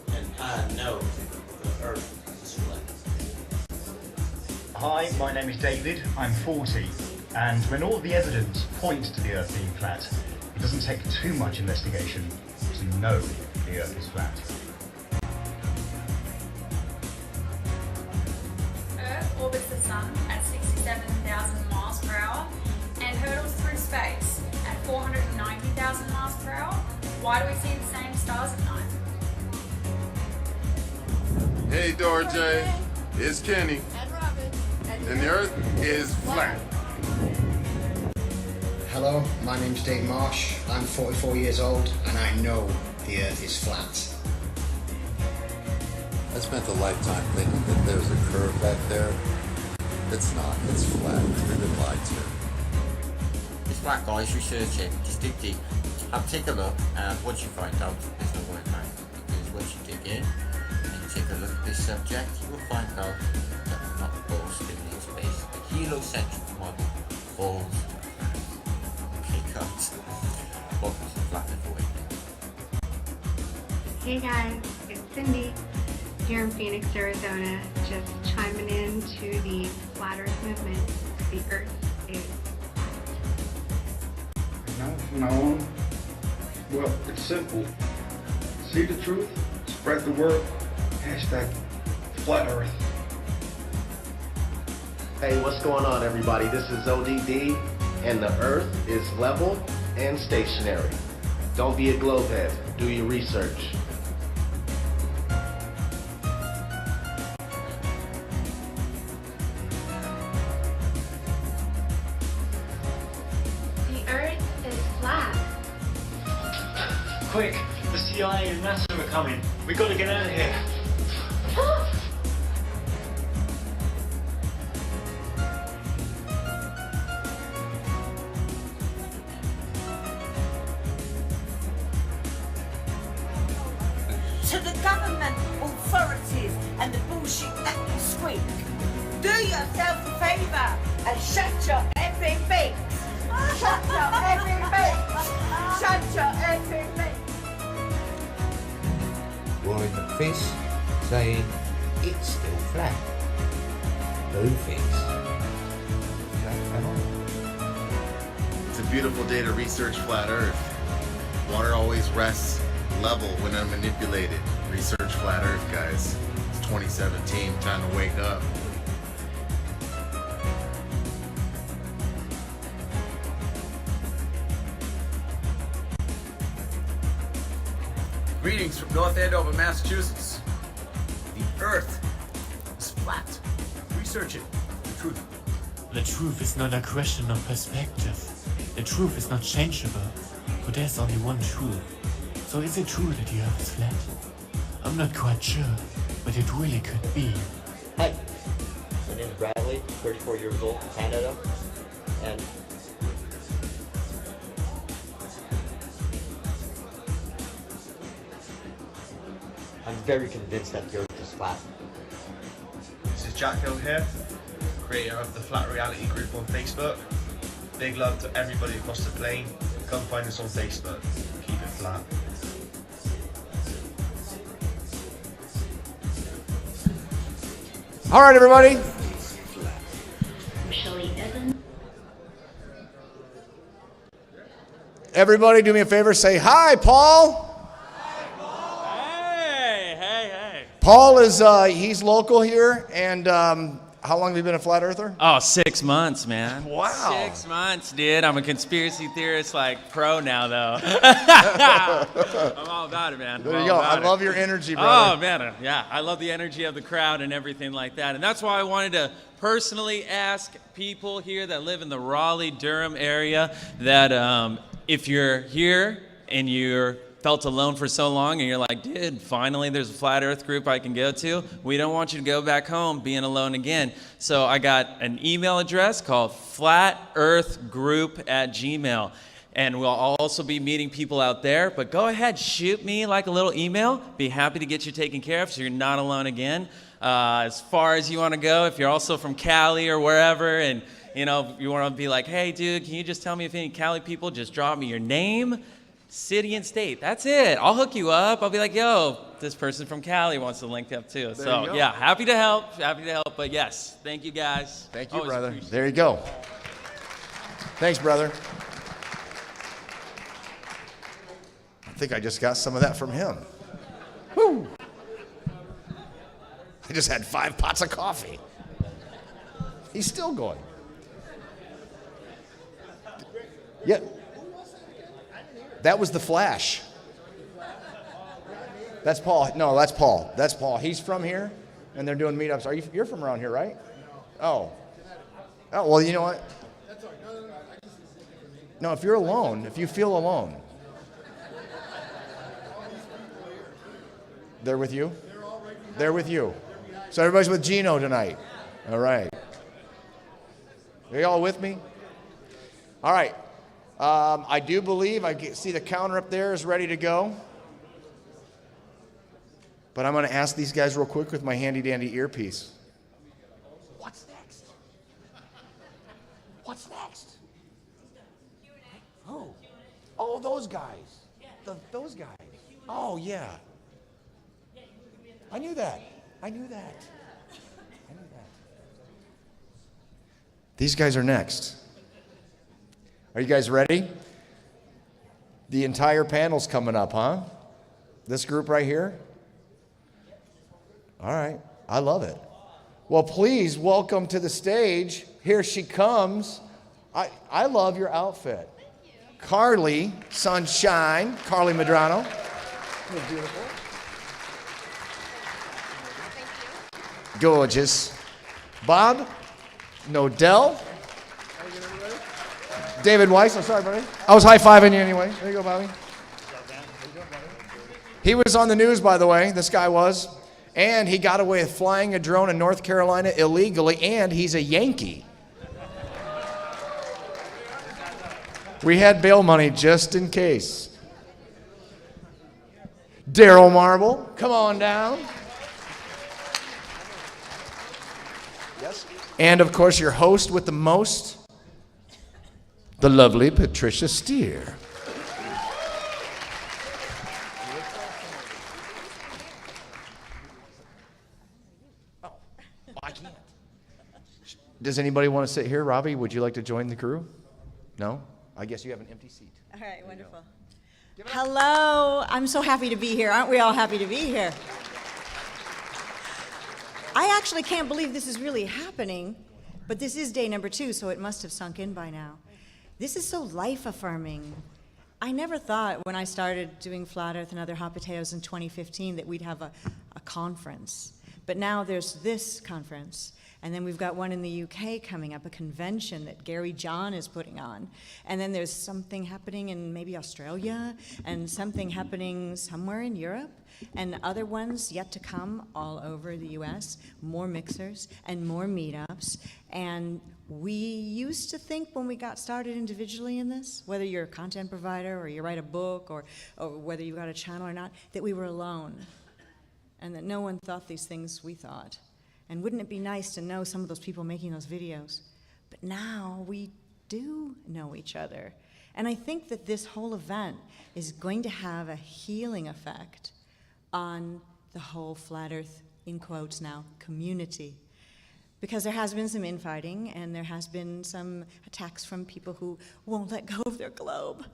and I know the Earth is flat. Hi, my name is David, I'm 40, and when all the evidence points to the Earth being flat, it doesn't take too much investigation to know the Earth is flat. Earth orbits the Sun at 67,000 miles per hour and hurtles through space at 490,000 miles per hour. Why do we see the same stars at night? Hey Dorje, it's Kenny, and the Earth is flat. Hello, my name's Dave Marsh. I'm 44 years old, and I know the Earth is flat. I spent a lifetime thinking that there's a curve back there. It's not, it's flat. We've been lied to. It's flat, guys, research it, just dig deep. Take a look, and once you find out, there's no way back. Because once you dig in, and you take a look at this subject, you will find out that we're not all spinning in space. The heliocentric model falls to the ground. Okay, cut. Welcome to the Flat Earth Awakening. Hey guys, it's Cindy. here in Phoenix, Arizona, just chiming in to the flat earth movement. The earth is From now on, well, it's simple. See the truth, spread the word, hashtag flat earth. Hey, what's going on, everybody? This is ODD, and the earth is level and stationary. Don't be a globehead. Do your research. the earth is flat. Quick, the CIA and NASA are coming. We gotta get out of here. To the government authorities and the bullshit that you squeak, do yourself a favour and shut your effing beaks. Shut your effing beaks. Shut your effing beaks. Warren McFist saying it's still flat. Who thinks flat am I? It's a beautiful day to research flat Earth. Water always rests level when unmanipulated. Research flat Earth, guys. It's 2017, time to wake up. Greetings from North Andover, Massachusetts. The Earth is flat. Research it. The truth. The truth is not a question of perspective. The truth is not changeable, but there's only one truth. So is it true that the Earth is flat? I'm not quite sure, but it really could be. Hi, my name is Bradley, 34 years old from Canada, and I'm very convinced that the Earth is flat. This is Jack Hill here, creator of the Flat Reality group on Facebook. Big love to everybody across the plane. Come find us on Facebook. Keep it flat. All right, everybody. Everybody, do me a favor. Say hi, Paul. Hey. Paul is he's local here, and how long have you been a flat earther? Oh, 6 months, man. Wow. 6 months, dude. I'm a conspiracy theorist, like, pro now, though. I'm all about it, man. There you go. I love your energy, brother. Oh, man. Yeah, I love the energy of the crowd and everything like that. And that's why I wanted to personally ask people here that live in the Raleigh-Durham area that if you're here and you're felt alone for so long and you're like, dude, finally there's a flat earth group I can go to. We don't want you to go back home being alone again. So I got an email address called flatearthgroup@gmail.com. And we'll also be meeting people out there. But go ahead, shoot me like a little email. Be happy to get you taken care of so you're not alone again. As far as you want to go, if you're also from Cali or wherever and you want to be like, hey, dude, can you just tell me if any Cali people, just drop me your name, city and state. That's it. I'll hook you up. I'll be like, yo, this person from Cali wants to link up too. So yeah, happy to help. But yes, thank you guys. Thank you, Always brother. appreciate it. There you go. Thanks, brother. I think I just got some of that from him. Woo! I just had 5 pots of coffee. He's still going. Yeah. That was the Flash. That's Paul. No, that's Paul. That's Paul. He's from here, and they're doing meetups. You're from around here, right? Oh. Oh, well, you know what? No, if you're alone, if you feel alone. They're with you? They're with you. So everybody's with Gino tonight. All right. Are you all with me? All right. I do believe I see the counter up there is ready to go. But I'm going to ask these guys real quick with my handy-dandy earpiece. What's next? What's next? Oh. Oh, those guys. Those guys. Oh, yeah. I knew that. I knew that. These guys are next. Are you guys ready? The entire panel's coming up, huh? This group right here? All right. I love it. Well, please welcome to the stage. Here she comes. I love your outfit. Karlee, Sunshine, Karlee Medrano. You're beautiful. Gorgeous. Bob, Knodel, David Weiss. I'm sorry, buddy. I was high-fiving you anyway. There you go, Bobby. He was on the news, by the way. This guy was. And he got away with flying a drone in North Carolina illegally, and he's a Yankee. We had bail money just in case. Darryle Marble, come on down. Yes. And of course, your host with the most, the lovely Patricia Steere. Oh, I can't. Does anybody want to sit here? Robbie, would you like to join the crew? No? I guess you have an empty seat. All right, wonderful. Hello, I'm so happy to be here. Aren't we all happy to be here? I actually can't believe this is really happening, but this is day number 2, so it must have sunk in by now. This is so life-affirming. I never thought when I started doing Flat Earth and Other Hot Potatoes in 2015 that we'd have a conference. But now there's this conference. And then we've got one in the UK coming up, a convention that Gary John is putting on. And then there's something happening in maybe Australia, and something happening somewhere in Europe, and other ones yet to come all over the US, more mixers and more meetups. And we used to think when we got started individually in this, whether you're a content provider or you write a book or whether you got a channel or not, that we were alone. And that no one thought these things we thought. And wouldn't it be nice to know some of those people making those videos? But now we do know each other. And I think that this whole event is going to have a healing effect on the whole Flat Earth, in quotes now, community. Because there has been some infighting, and there has been some attacks from people who won't let go of their globe.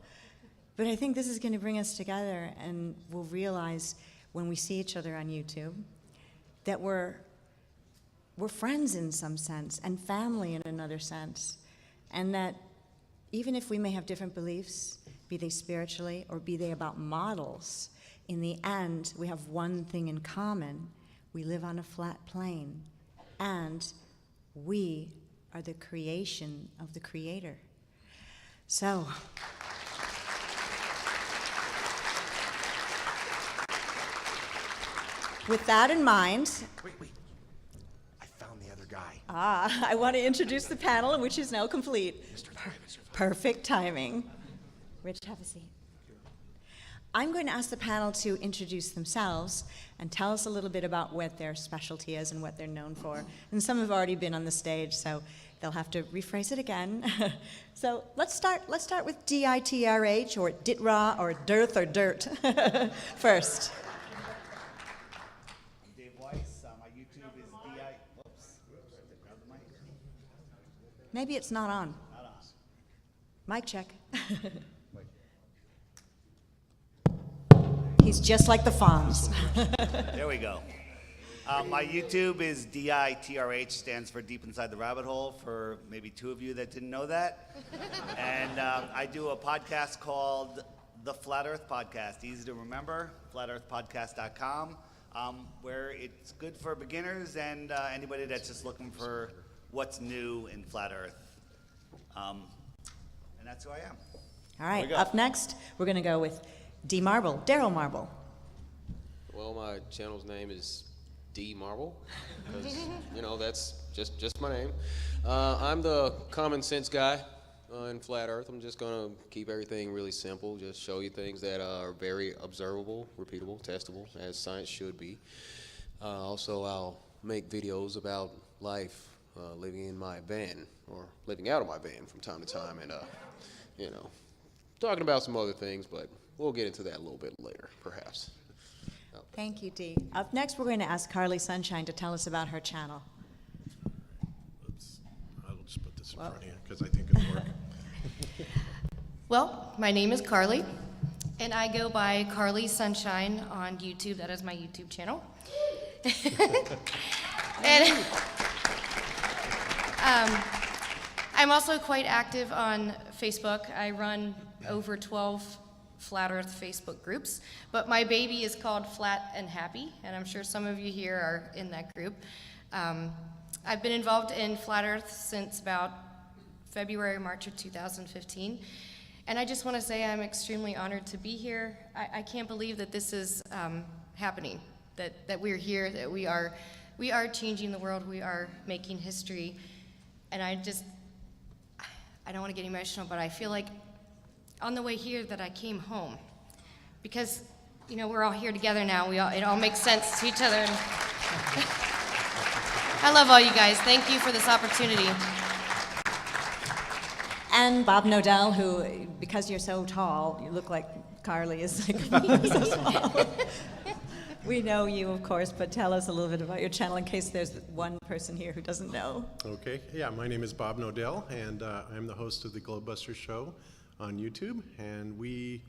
But I think this is going to bring us together, and we'll realize when we see each other on YouTube that we're friends in some sense, and family in another sense, and that even if we may have different beliefs, be they spiritually or be they about models, in the end, we have one thing in common. We live on a flat plane, and we are the creation of the Creator. So, with that in mind, Wait. I found the other guy. I want to introduce the panel, which is now complete. Perfect timing. Rich, have a seat. I'm going to ask the panel to introduce themselves and tell us a little bit about what their specialty is and what they're known for. And some have already been on the stage, so they'll have to rephrase it again. So let's start with DITRH or DITRA or Dearth or Dirt first. I'm Dave Weiss. My YouTube is DI. Whoops. Grab the mic. Maybe it's not on. Not on. Mic check. He's just like the Fonz. There we go. My YouTube is DITRH, stands for Deep Inside the Rabbit Hole, for maybe 2 of you that didn't know that. And I do a podcast called The Flat Earth Podcast, easy to remember, flatearthpodcast.com, where it's good for beginners and anybody that's just looking for what's new in Flat Earth. And that's who I am. All right, up next, we're going to go with D Marble, Darryle Marble. Well, my channel's name is D Marble, because, you know, that's just my name. I'm the common sense guy in Flat Earth. I'm just going to keep everything really simple, just show you things that are very observable, repeatable, testable, as science should be. Also, I'll make videos about life living in my van, or living out of my van from time to time, and, you know, talking about some other things, but we'll get into that a little bit later, perhaps. Thank you, Dee. Up next, we're going to ask Karlee Sunshine to tell us about her channel. I'll just put this in front of you because I think it'll work. Well, my name is Karlee, and I go by Karlee Sunshine on YouTube. That is my YouTube channel. And I'm also quite active on Facebook. I run over 12 Flat Earth Facebook groups, but my baby is called Flat and Happy, and I'm sure some of you here are in that group. I've been involved in Flat Earth since about February, March of 2015, and I just want to say I'm extremely honored to be here. I can't believe that this is happening, that we're here, that we are changing the world, we are making history, and I don't want to get emotional, but I feel like on the way here that I came home, because we're all here together now. It all makes sense to each other. And I love all you guys. Thank you for this opportunity. And Bob Knodel, who, because you're so tall, you look like Karlee is like so tall. We know you, of course, but tell us a little bit about your channel in case there's one person here who doesn't know. Okay, yeah, my name is Bob Knodel, and I'm the host of the Globebuster Show on YouTube, and we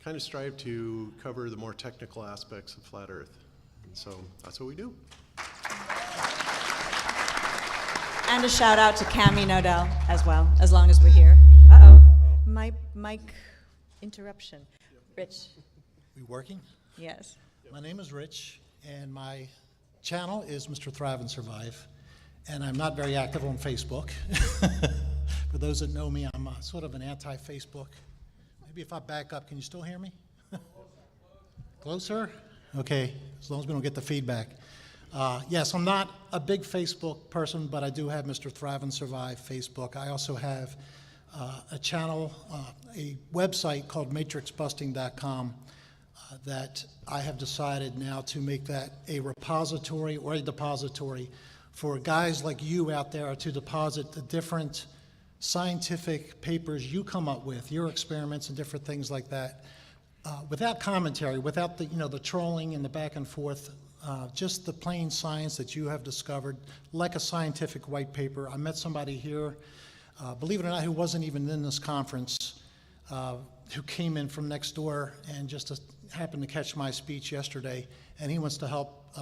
kind of strive to cover the more technical aspects of Flat Earth. And so that's what we do. And a shout out to Cami Knodel as well, as long as we're here. Uh-oh. Mic interruption. Rich. We working? Yes. My name is Rich, and my channel is Mr. Thrive and Survive, and I'm not very active on Facebook. For those that know me, I'm sort of an anti-Facebook. Maybe if I back up, can you still hear me? Closer? Okay, as long as we don't get the feedback. Yes, I'm not a big Facebook person, but I do have Mr. Thrive and Survive Facebook. I also have a channel, a website called matrixbusting.com that I have decided now to make that a repository or a depository for guys like you out there to deposit the different scientific papers you come up with, your experiments and different things like that, without commentary, without the the trolling and the back and forth, just the plain science that you have discovered, like a scientific white paper. I met somebody here, believe it or not, who wasn't even in this conference, who came in from next door and just happened to catch my speech yesterday, and he wants to help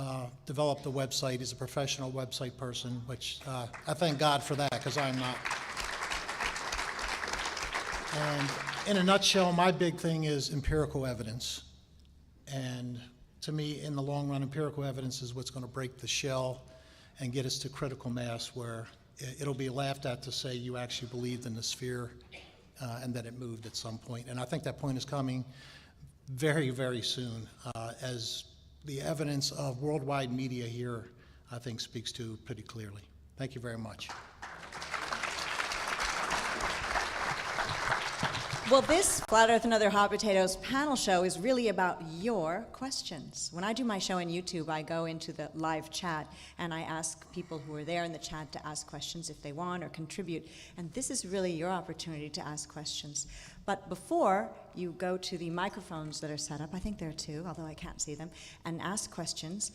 develop the website. He's a professional website person, which I thank God for that, because I'm not. And in a nutshell, my big thing is empirical evidence. And to me, in the long run, empirical evidence is what's going to break the shell and get us to critical mass where it'll be laughed at to say you actually believed in the sphere and that it moved at some point. And I think that point is coming very, very soon, as the evidence of worldwide media here, I think, speaks to pretty clearly. Thank you very much. Well, this Flat Earth and Other Hot Potatoes panel show is really about your questions. When I do my show on YouTube, I go into the live chat and I ask people who are there in the chat to ask questions if they want or contribute. And this is really your opportunity to ask questions. But before you go to the microphones that are set up, I think there are two, although I can't see them, and ask questions,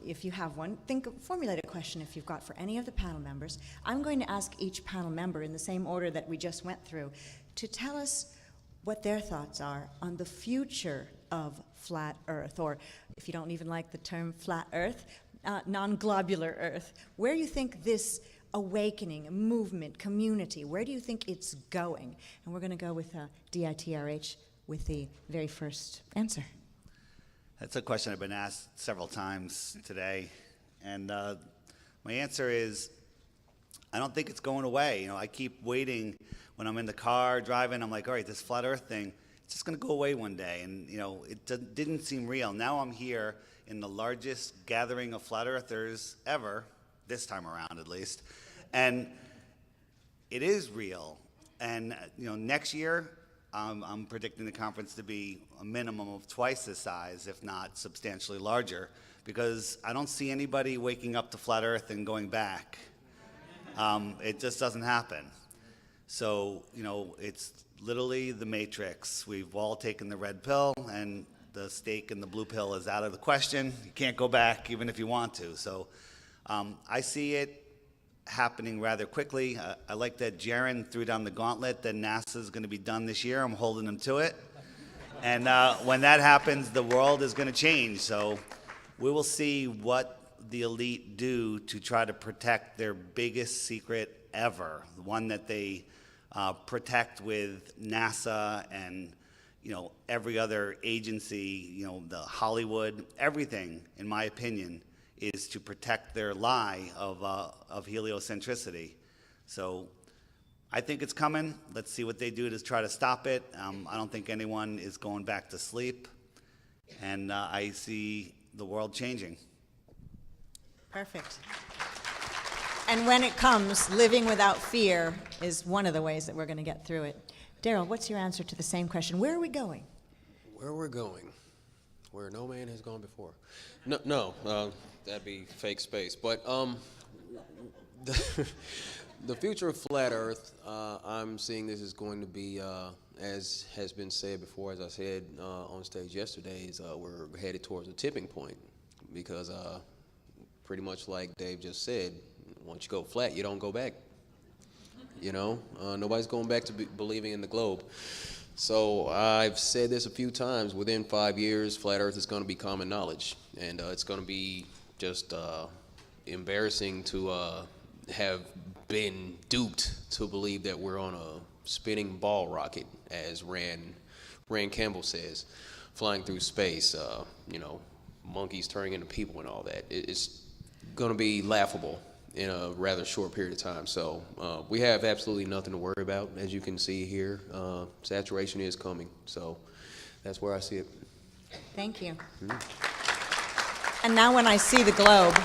if you have one, formulate a question if you've got for any of the panel members. I'm going to ask each panel member in the same order that we just went through to tell us what their thoughts are on the future of flat Earth, or if you don't even like the term flat Earth, non-globular Earth. Where do you think this awakening, movement, community, where do you think it's going? And we're going to go with DITRH with the very first answer. That's a question I've been asked several times today, and my answer is I don't think it's going away. I keep waiting when I'm in the car driving. I'm like, all right, this flat Earth thing, it's just going to go away one day, and it didn't seem real. Now I'm here in the largest gathering of flat Earthers ever, this time around at least, and it is real. And next year, I'm predicting the conference to be a minimum of twice this size, if not substantially larger, because I don't see anybody waking up to flat Earth and going back. It just doesn't happen. So, it's literally the Matrix. We've all taken the red pill, and the steak and the blue pill is out of the question. You can't go back even if you want to. So I see it happening rather quickly. I like that Jaron threw down the gauntlet that NASA is going to be done this year. I'm holding him to it. And when that happens, the world is going to change. So we will see what the elite do to try to protect their biggest secret ever, the one that they protect with NASA and every other agency, the Hollywood, everything, in my opinion, is to protect their lie of heliocentricity. So I think it's coming. Let's see what they do to try to stop it. I don't think anyone is going back to sleep, and I see the world changing. Perfect. And when it comes, living without fear is one of the ways that we're going to get through it. Darryle, what's your answer to the same question? Where are we going? Where we're going, where no man has gone before. No, that'd be fake space. But the future of flat Earth, I'm seeing this is going to be, as has been said before, as I said on stage yesterday, is we're headed towards a tipping point because pretty much like Dave just said, once you go flat, you don't go back. Nobody's going back to believing in the globe. So I've said this a few times. Within 5 years, flat Earth is going to be common knowledge, and it's going to be just embarrassing to have been duped to believe that we're on a spinning ball rocket, as Rand Campbell says, flying through space. Monkeys turning into people and all that. It's going to be laughable in a rather short period of time. So we have absolutely nothing to worry about. As you can see here, saturation is coming. So that's where I see it. Thank you. And now when I see the globe,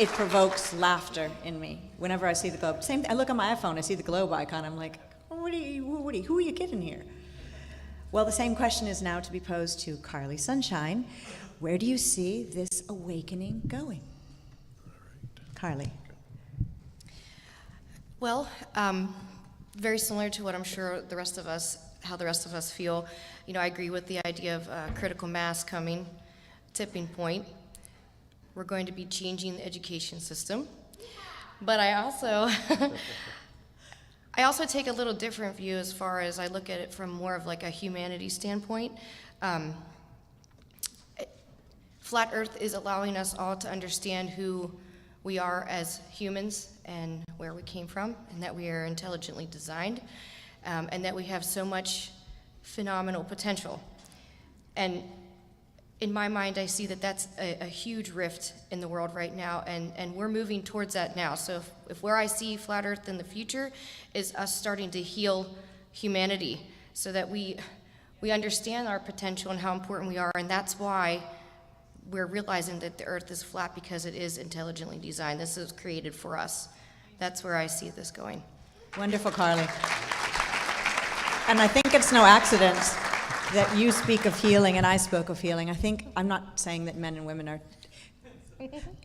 it provokes laughter in me. Whenever I see the globe, I look on my iPhone, I see the globe icon, I'm like, who are you kidding here? Well, the same question is now to be posed to Karlee Sunshine. Where do you see this awakening going? Karlee. Well, very similar to what I'm sure how the rest of us feel. I agree with the idea of critical mass coming, tipping point. We're going to be changing the education system. But I also take a little different view as far as I look at it from more of like a humanity standpoint. Flat Earth is allowing us all to understand who we are as humans and where we came from, and that we are intelligently designed, and that we have so much phenomenal potential. And in my mind, I see that that's a huge rift in the world right now, and we're moving towards that now. So if where I see Flat Earth in the future is us starting to heal humanity so that we understand our potential and how important we are, and that's why we're realizing that the Earth is flat, because it is intelligently designed. This is created for us. That's where I see this going. Wonderful, Karlee. And I think it's no accident that you speak of healing and I spoke of healing. I'm not saying that men and women are,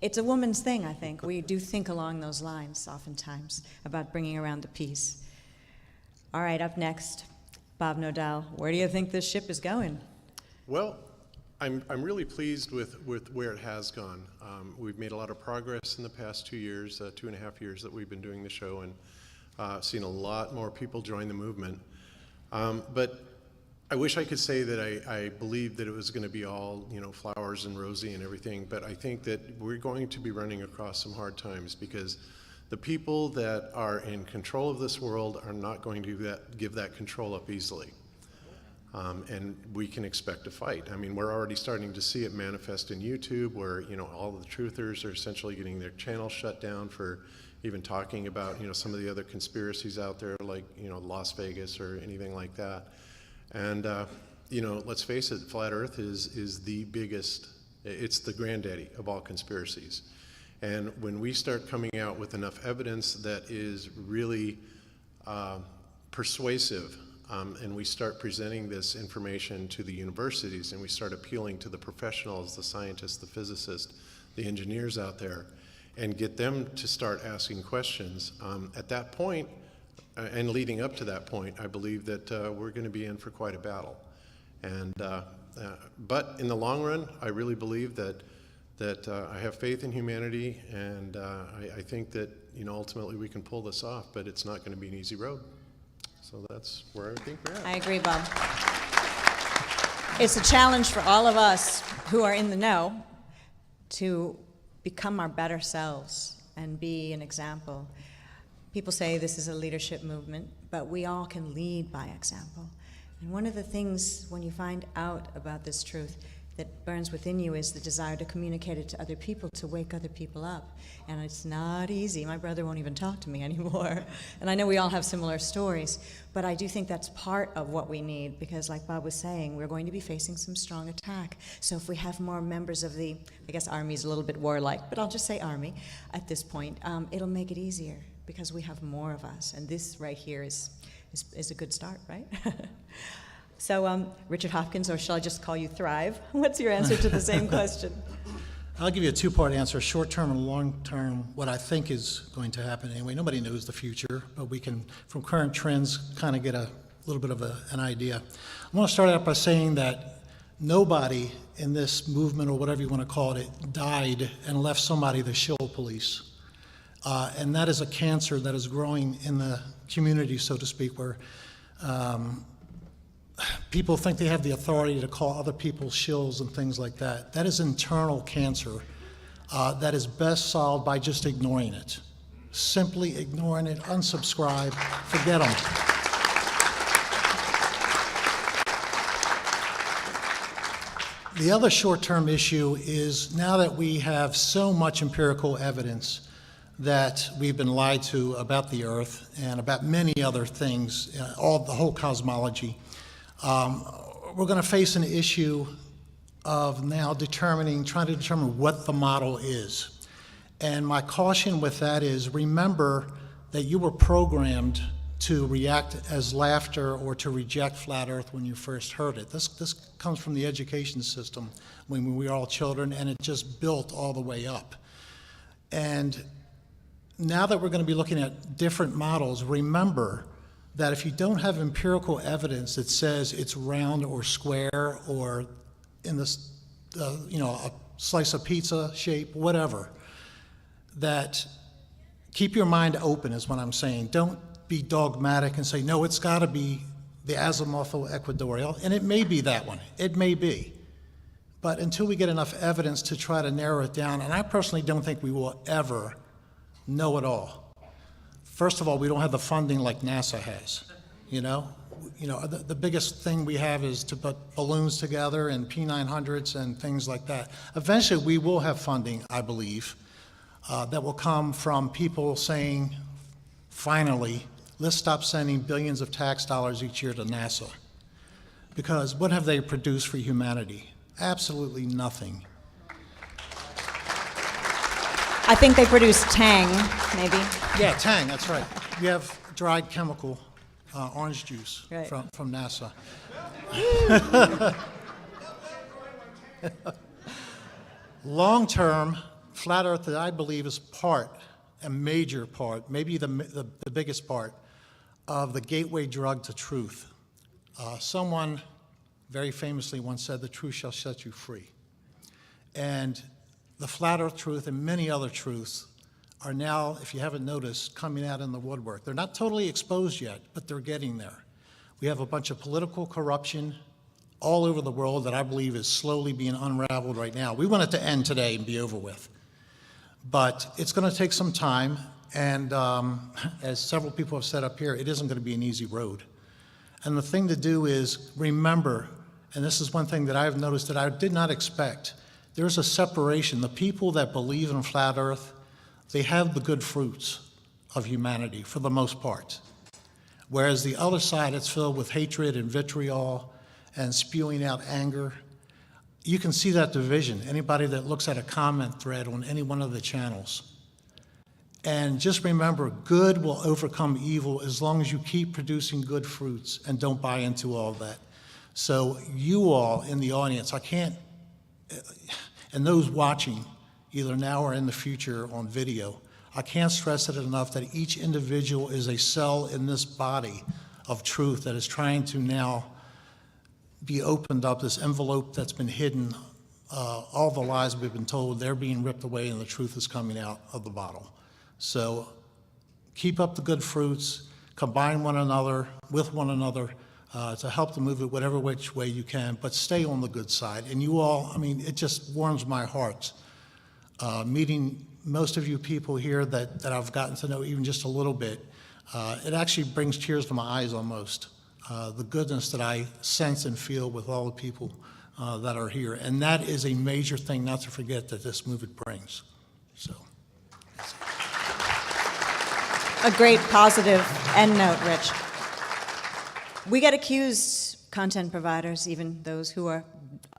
it's a woman's thing, I think. We do think along those lines oftentimes about bringing around the peace. All right, up next, Bob Knodel. Where do you think this ship is going? Well, I'm really pleased with where it has gone. We've made a lot of progress in the past 2 years, 2.5 years that we've been doing the show, and seen a lot more people join the movement. But I wish I could say that I believed that it was going to be all, flowers and rosy and everything, but I think that we're going to be running across some hard times, because the people that are in control of this world are not going to give that control up easily. And we can expect a fight. I mean, we're already starting to see it manifest in YouTube, where all of the truthers are essentially getting their channels shut down for even talking about some of the other conspiracies out there, like Las Vegas or anything like that. And let's face it, Flat Earth is the biggest. It's the granddaddy of all conspiracies. And when we start coming out with enough evidence that is really persuasive, and we start presenting this information to the universities, and we start appealing to the professionals, the scientists, the physicists, the engineers out there, and get them to start asking questions. At that point, and leading up to that point, I believe that we're going to be in for quite a battle. And But in the long run, I really believe that I have faith in humanity, and I think that ultimately we can pull this off. But it's not going to be an easy road. So that's where I think we're at. I agree, Bob. It's a challenge for all of us who are in the know to become our better selves and be an example. People say this is a leadership movement, but we all can lead by example. And one of the things when you find out about this truth that burns within you is the desire to communicate it to other people, to wake other people up. And it's not easy. My brother won't even talk to me anymore. And I know we all have similar stories, but I do think that's part of what we need, because like Bob was saying, we're going to be facing some strong attack. So if we have more members of the, I guess army is a little bit warlike, but I'll just say army at this point, it'll make it easier because we have more of us. And this right here is a good start, right? So, Richard Hopkins, or shall I just call you Thrive? What's your answer to the same question? I'll give you a two-part answer, short-term and long-term, what I think is going to happen anyway. Nobody knows the future, but we can, from current trends, kind of get a little bit of an idea. I want to start out by saying that nobody in this movement, or whatever you want to call it, died and left somebody the shill police. And that is a cancer that is growing in the community, so to speak, where people think they have the authority to call other people shills and things like that. That is internal cancer that is best solved by just ignoring it. Simply ignoring it, unsubscribe, forget them. The other short-term issue is now that we have so much empirical evidence that we've been lied to about the Earth and about many other things, the whole cosmology, we're going to face an issue of now trying to determine what the model is. And my caution with that is, remember that you were programmed to react as laughter or to reject flat Earth when you first heard it. This comes from the education system when we were all children, and it just built all the way up. And now that we're going to be looking at different models, remember that if you don't have empirical evidence that says it's round or square or in this, a slice of pizza shape, whatever, that keep your mind open is what I'm saying. Don't be dogmatic and say, no, it's got to be the azimuttal equatorial, and it may be that one. It may be. But until we get enough evidence to try to narrow it down, and I personally don't think we will ever know it all. First of all, we don't have the funding like NASA has, The biggest thing we have is to put balloons together and P900s and things like that. Eventually, we will have funding, I believe, that will come from people saying, finally, let's stop sending billions of tax dollars each year to NASA. Because what have they produced for humanity? Absolutely nothing. I think they produce Tang, maybe. Yeah, Tang, that's right. You have dried chemical orange juice right. from NASA. Long-term, flat Earth, I believe, is a major part, maybe the biggest part, of the gateway drug to truth. Someone very famously once said, the truth shall set you free. And the flat Earth truth and many other truths are now, if you haven't noticed, coming out in the woodwork. They're not totally exposed yet, but they're getting there. We have a bunch of political corruption all over the world that I believe is slowly being unraveled right now. We want it to end today and be over with. But it's going to take some time, and as several people have said up here, it isn't going to be an easy road. And the thing to do is remember, and this is one thing that I've noticed that I did not expect, there's a separation. The people that believe in flat Earth, they have the good fruits of humanity for the most part. Whereas the other side, it's filled with hatred and vitriol and spewing out anger. You can see that division. Anybody that looks at a comment thread on any one of the channels. And just remember, good will overcome evil as long as you keep producing good fruits and don't buy into all that. So you all in the audience, and those watching, either now or in the future on video, I can't stress it enough that each individual is a cell in this body of truth that is trying to now be opened up, this envelope that's been hidden, all the lies we've been told, they're being ripped away and the truth is coming out of the bottle. So keep up the good fruits, combine one another with one another to help to move it whatever which way you can, but stay on the good side. And you all, I mean, it just warms my heart. Meeting most of you people here that I've gotten to know even just a little bit, it actually brings tears to my eyes almost. The goodness that I sense and feel with all the people that are here. And that is a major thing not to forget that this movement brings. So. A great positive end note, Rich. We get accused, content providers, even those who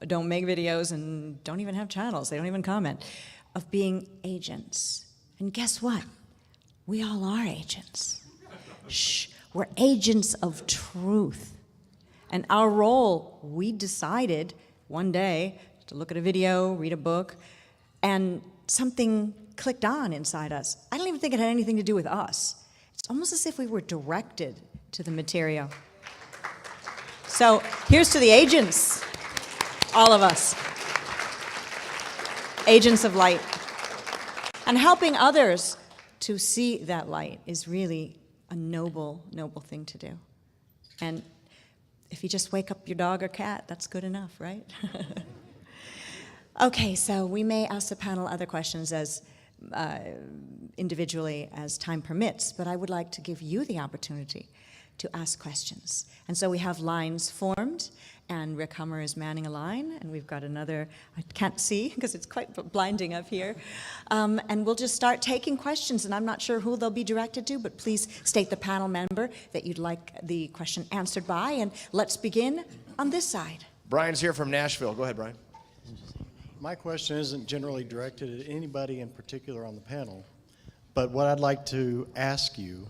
don't make videos and don't even have channels, they don't even comment, of being agents. And guess what? We all are agents. Shh, we're agents of truth. And our role, we decided one day to look at a video, read a book, and something clicked on inside us. I don't even think it had anything to do with us. It's almost as if we were directed to the material. So here's to the agents, all of us. Agents of light. And helping others to see that light is really a noble, noble thing to do. And if you just wake up your dog or cat, that's good enough, right? Okay, so we may ask the panel other questions as individually as time permits, but I would like to give you the opportunity to ask questions. And so we have lines formed, and Rick Hummer is manning a line, and we've got another, I can't see because it's quite blinding up here. And we'll just start taking questions, and I'm not sure who they'll be directed to, but please state the panel member that you'd like the question answered by, and let's begin on this side. Brian's here from Nashville. Go ahead, Brian. My question isn't generally directed at anybody in particular on the panel, but what I'd like to ask you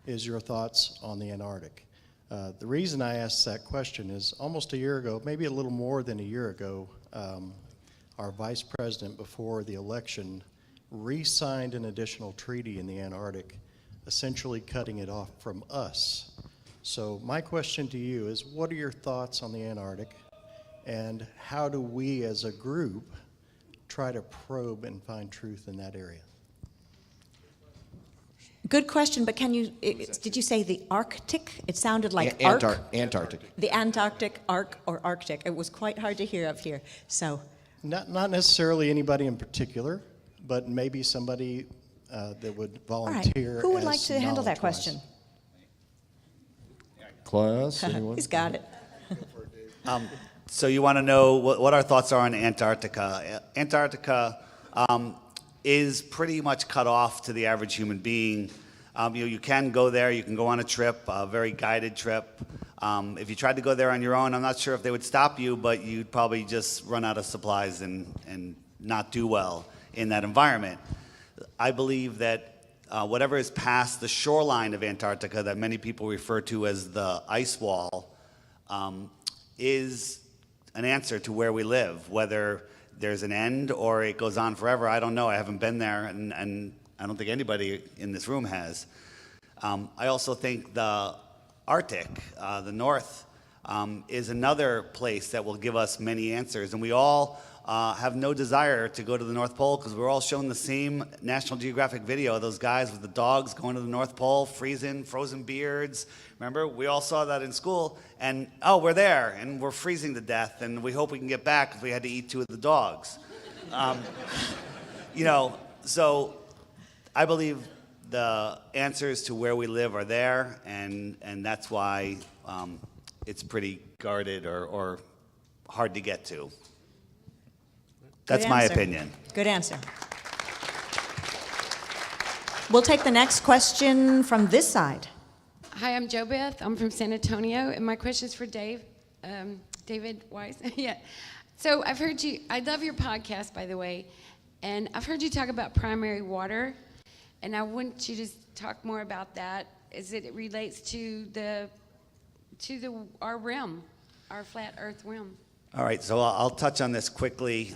is your thoughts on the Antarctic. The reason I asked that question is almost a year ago, maybe a little more than a year ago, our vice president before the election re-signed an additional treaty in the Antarctic, essentially cutting it off from us. So my question to you is, what are your thoughts on the Antarctic, and how do we as a group try to probe and find truth in that area? Good question, but can you, did you say the Arctic? It sounded like Antarctic. The Antarctic, or Arctic. It was quite hard to hear up here, so. Not necessarily anybody in particular, but maybe somebody that would volunteer. All right. Who would like as to handle that knowledge-wise. question? Class, anyone? He's got it. So you want to know what our thoughts are on Antarctica. Antarctica is pretty much cut off to the average human being. You can go there, you can go on a trip, a very guided trip. If you tried to go there on your own, I'm not sure if they would stop you, but you'd probably just run out of supplies and not do well in that environment. I believe that whatever is past the shoreline of Antarctica that many people refer to as the ice wall is an answer to where we live. Whether there's an end or it goes on forever, I don't know. I haven't been there, and I don't think anybody in this room has. I also think the Arctic, the North, is another place that will give us many answers. And we all have no desire to go to the North Pole because we're all shown the same National Geographic video of those guys with the dogs going to the North Pole, freezing, frozen beards. Remember, we all saw that in school, and oh, we're there, and we're freezing to death, and we hope we can get back if we had to eat 2 of the dogs. So I believe the answers to where we live are there, and that's why it's pretty guarded or hard to get to. That's my opinion. Good answer. We'll take the next question from this side. Hi, I'm Jo Beth. I'm from San Antonio, and my question is for David Weiss. Yeah. So I've heard you, I love your podcast, by the way, and I've heard you talk about primary water, and I want you to talk more about that as it relates to our rim, our flat Earth rim. All right, so I'll touch on this quickly.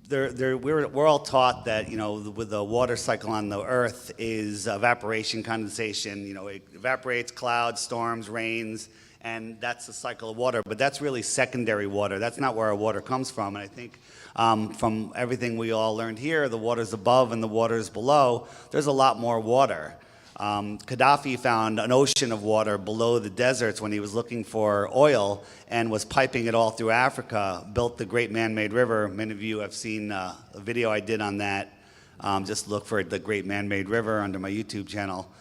we're all taught that, with the water cycle on the Earth is evaporation, condensation. It evaporates, clouds, storms, rains, and that's the cycle of water. But that's really secondary water. That's not where our water comes from. And I think from everything we all learned here, the waters above and the waters below, there's a lot more water. Gaddafi found an ocean of water below the deserts when he was looking for oil and was piping it all through Africa, built the Great Man-Made River. Many of you have seen a video I did on that. Just look for the Great Man-Made River under my YouTube channel.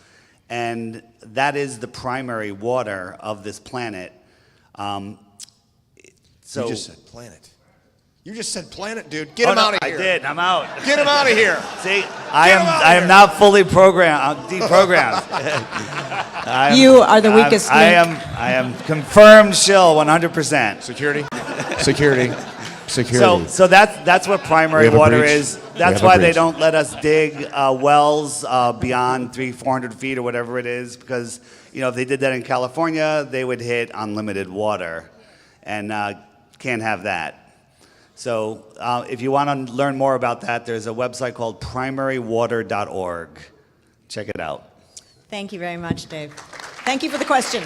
And that is the primary water of this planet. You just said planet. You just said planet, dude. Get him out of here. I did. I'm out. Get him out of here. See, I am not fully programmed. I'm deprogrammed. You are the weakest link. I am confirmed shill 100%. Security. Security. So that's what primary water is. That's why they don't let us dig wells beyond 300-400 feet or whatever it is, because if they did that in California, they would hit unlimited water, and can't have that. So if you want to learn more about that, there's a website called primarywater.org. Check it out. Thank you very much, Dave. Thank you for the question.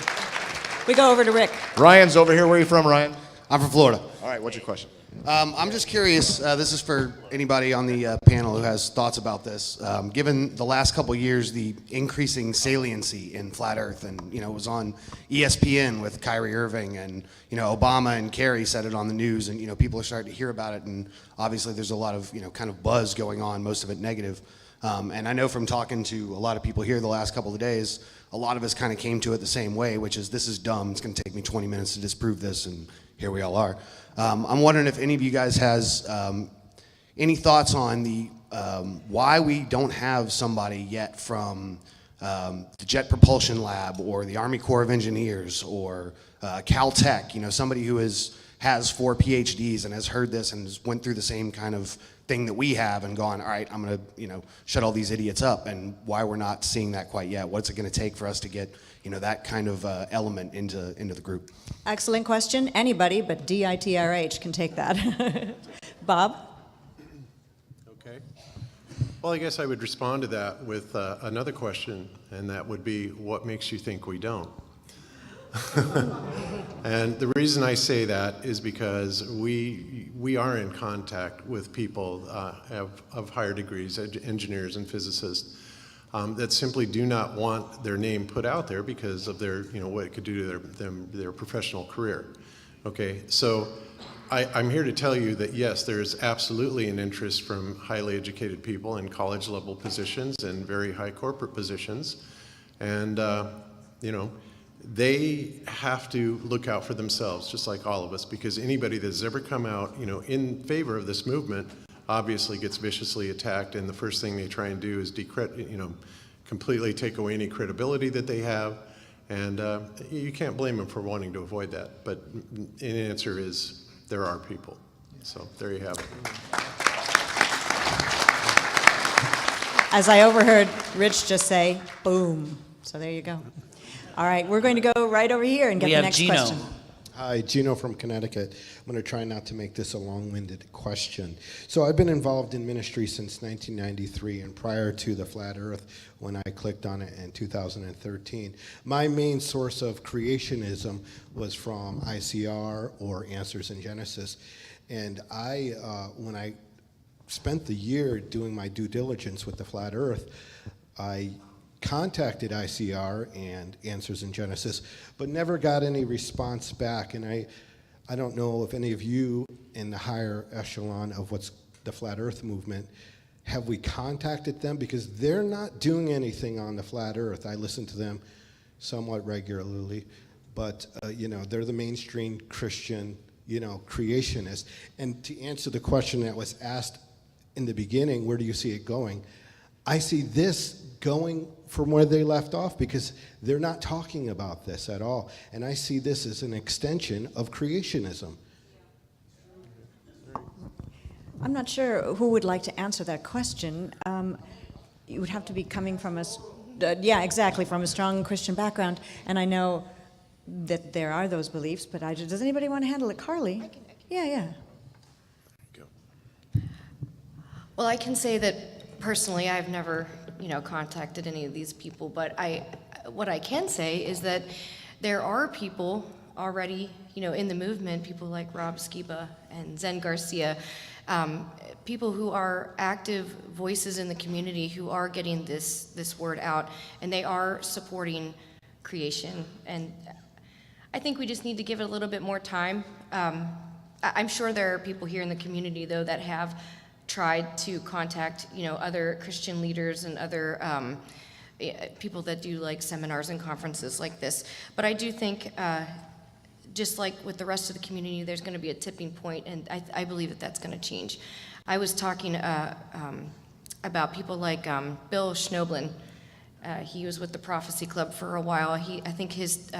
We go over to Rick. Ryan's over here. Where are you from, Ryan? I'm from Florida. All right, what's your question? I'm just curious, this is for anybody on the panel who has thoughts about this. Given the last couple of years, the increasing saliency in flat Earth, and it was on ESPN with Kyrie Irving, and Obama and Kerry said it on the news, and people are starting to hear about it, and obviously there's a lot of kind of buzz going on, most of it negative. And I know from talking to a lot of people here the last couple of days, a lot of us kind of came to it the same way, which is, this is dumb, it's going to take me 20 minutes to disprove this, and here we all are. I'm wondering if any of you guys has any thoughts on the why we don't have somebody yet from the Jet Propulsion Lab or the Army Corps of Engineers or Caltech, somebody who has 4 PhDs and has heard this and has went through the same kind of thing that we have and gone, all right, I'm going to shut all these idiots up, and why we're not seeing that quite yet. What's it going to take for us to get that kind of element into the group? Excellent question. Anybody but DITRH can take that. Bob? Okay. Well, I guess I would respond to that with another question, and that would be, what makes you think we don't? And the reason I say that is because we are in contact with people of higher degrees, engineers and physicists, that simply do not want their name put out there because of their, what it could do to their professional career. Okay, so I'm here to tell you that yes, there is absolutely an interest from highly educated people in college-level positions and very high corporate positions, and they have to look out for themselves, just like all of us, because anybody that's ever come out, in favor of this movement obviously gets viciously attacked, and the first thing they try and do is completely take away any credibility that they have, and you can't blame them for wanting to avoid that. But the answer is there are people. So there you have it. As I overheard Rich just say, boom. So there you go. All right, we're going to go right over here and get the next question. Hi, Gino from Connecticut. I'm going to try not to make this a long-winded question. So I've been involved in ministry since 1993, and prior to the Flat Earth, when I clicked on it in 2013, my main source of creationism was from ICR or Answers in Genesis. And when I spent the year doing my due diligence with the Flat Earth, I contacted ICR and Answers in Genesis, but never got any response back. And I don't know if any of you in the higher echelon of what's the Flat Earth movement, have we contacted them? Because they're not doing anything on the Flat Earth. I listen to them somewhat regularly, but they're the mainstream Christian, creationists. And to answer the question that was asked in the beginning, where do you see it going? I see this going from where they left off, because they're not talking about this at all. And I see this as an extension of creationism. I'm not sure who would like to answer that question. You would have to be coming from from a strong Christian background. And I know that there are those beliefs, but does anybody want to handle it? Karlee? Yeah. Well, I can say that personally, I've never, contacted any of these people, but what I can say is that there are people already, in the movement, people like Rob Skiba and Zen Garcia, people who are active voices in the community who are getting this word out, and they are supporting creation. And I think we just need to give it a little bit more time. I'm sure there are people here in the community, though, that have tried to contact, other Christian leaders and other people that do like seminars and conferences like this. But I do think, just like with the rest of the community, there's going to be a tipping point, and I believe that that's going to change. I was talking about people like Bill Schnoblin. He was with the Prophecy Club for a while. I think his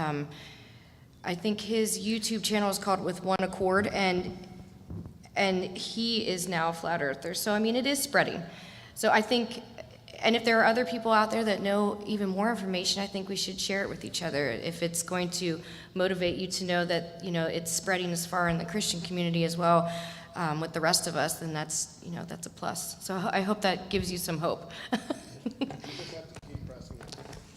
YouTube channel is called With One Accord, and he is now a flat earther. So I mean, it is spreading. So I think, and if there are other people out there that know even more information, I think we should share it with each other. If it's going to motivate you to know that it's spreading as far in the Christian community as well, with the rest of us, then that's a plus. So I hope that gives you some hope.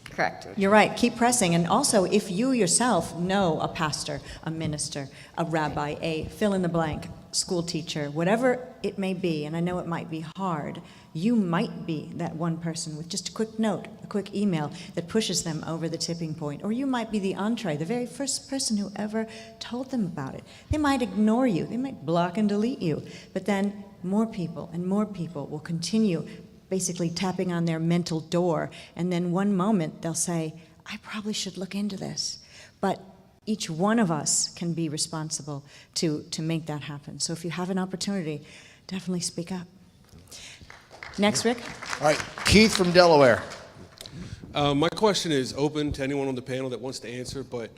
Correct. You're right. Keep pressing. And also, if you yourself know a pastor, a minister, a rabbi, a fill-in-the-blank school teacher, whatever it may be, and I know it might be hard, you might be that one person with just a quick note, a quick email that pushes them over the tipping point. Or you might be the entree, the very first person who ever told them about it. They might ignore you. They might block and delete you. But then more people and more people will continue basically tapping on their mental door, and then one moment they'll say, I probably should look into this. But each one of us can be responsible to make that happen. So if you have an opportunity, definitely speak up. Next, Rick. All right, Keith from Delaware. My question is open to anyone on the panel that wants to answer, but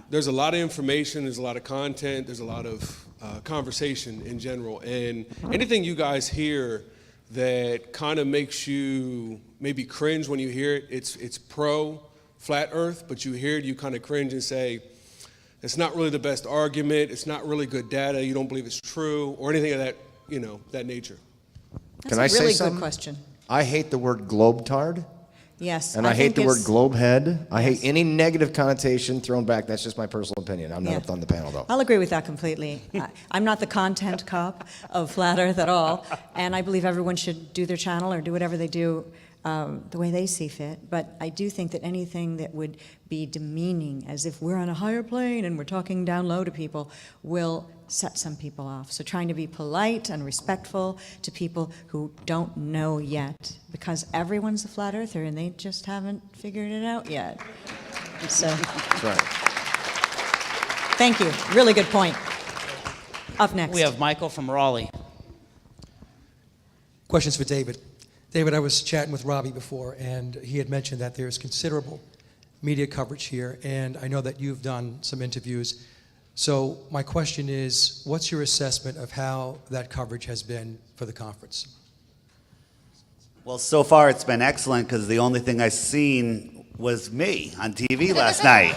there's a lot of information, there's a lot of content, there's a lot of conversation in general, and anything you guys hear that kind of makes you maybe cringe when you hear it. It's pro flat earth, but you hear it, you kind of cringe and say, it's not really the best argument, it's not really good data, you don't believe it's true, or anything of that, that nature. That's Can I a really say something? good question. I hate the word globetard. Yes. And I hate think the word it's- globehead. I hate any negative connotation thrown back. That's just my personal opinion. I'm not up on the panel, though. I'll agree with that completely. I'm not the content cop of Flat Earth at all, and I believe everyone should do their channel or do whatever they do the way they see fit. But I do think that anything that would be demeaning, as if we're on a higher plane and we're talking down low to people, will set some people off. So trying to be polite and respectful to people who don't know yet, because everyone's a flat earther and they just haven't figured it out yet. So, That's right. Thank you. Really good point. Up next. We have Michael from Raleigh. Questions for David. David, I was chatting with Robbie before, and he had mentioned that there's considerable media coverage here, and I know that you've done some interviews. So my question is, what's your assessment of how that coverage has been for the conference? Well, so far it's been excellent because the only thing I've seen was me on TV last night.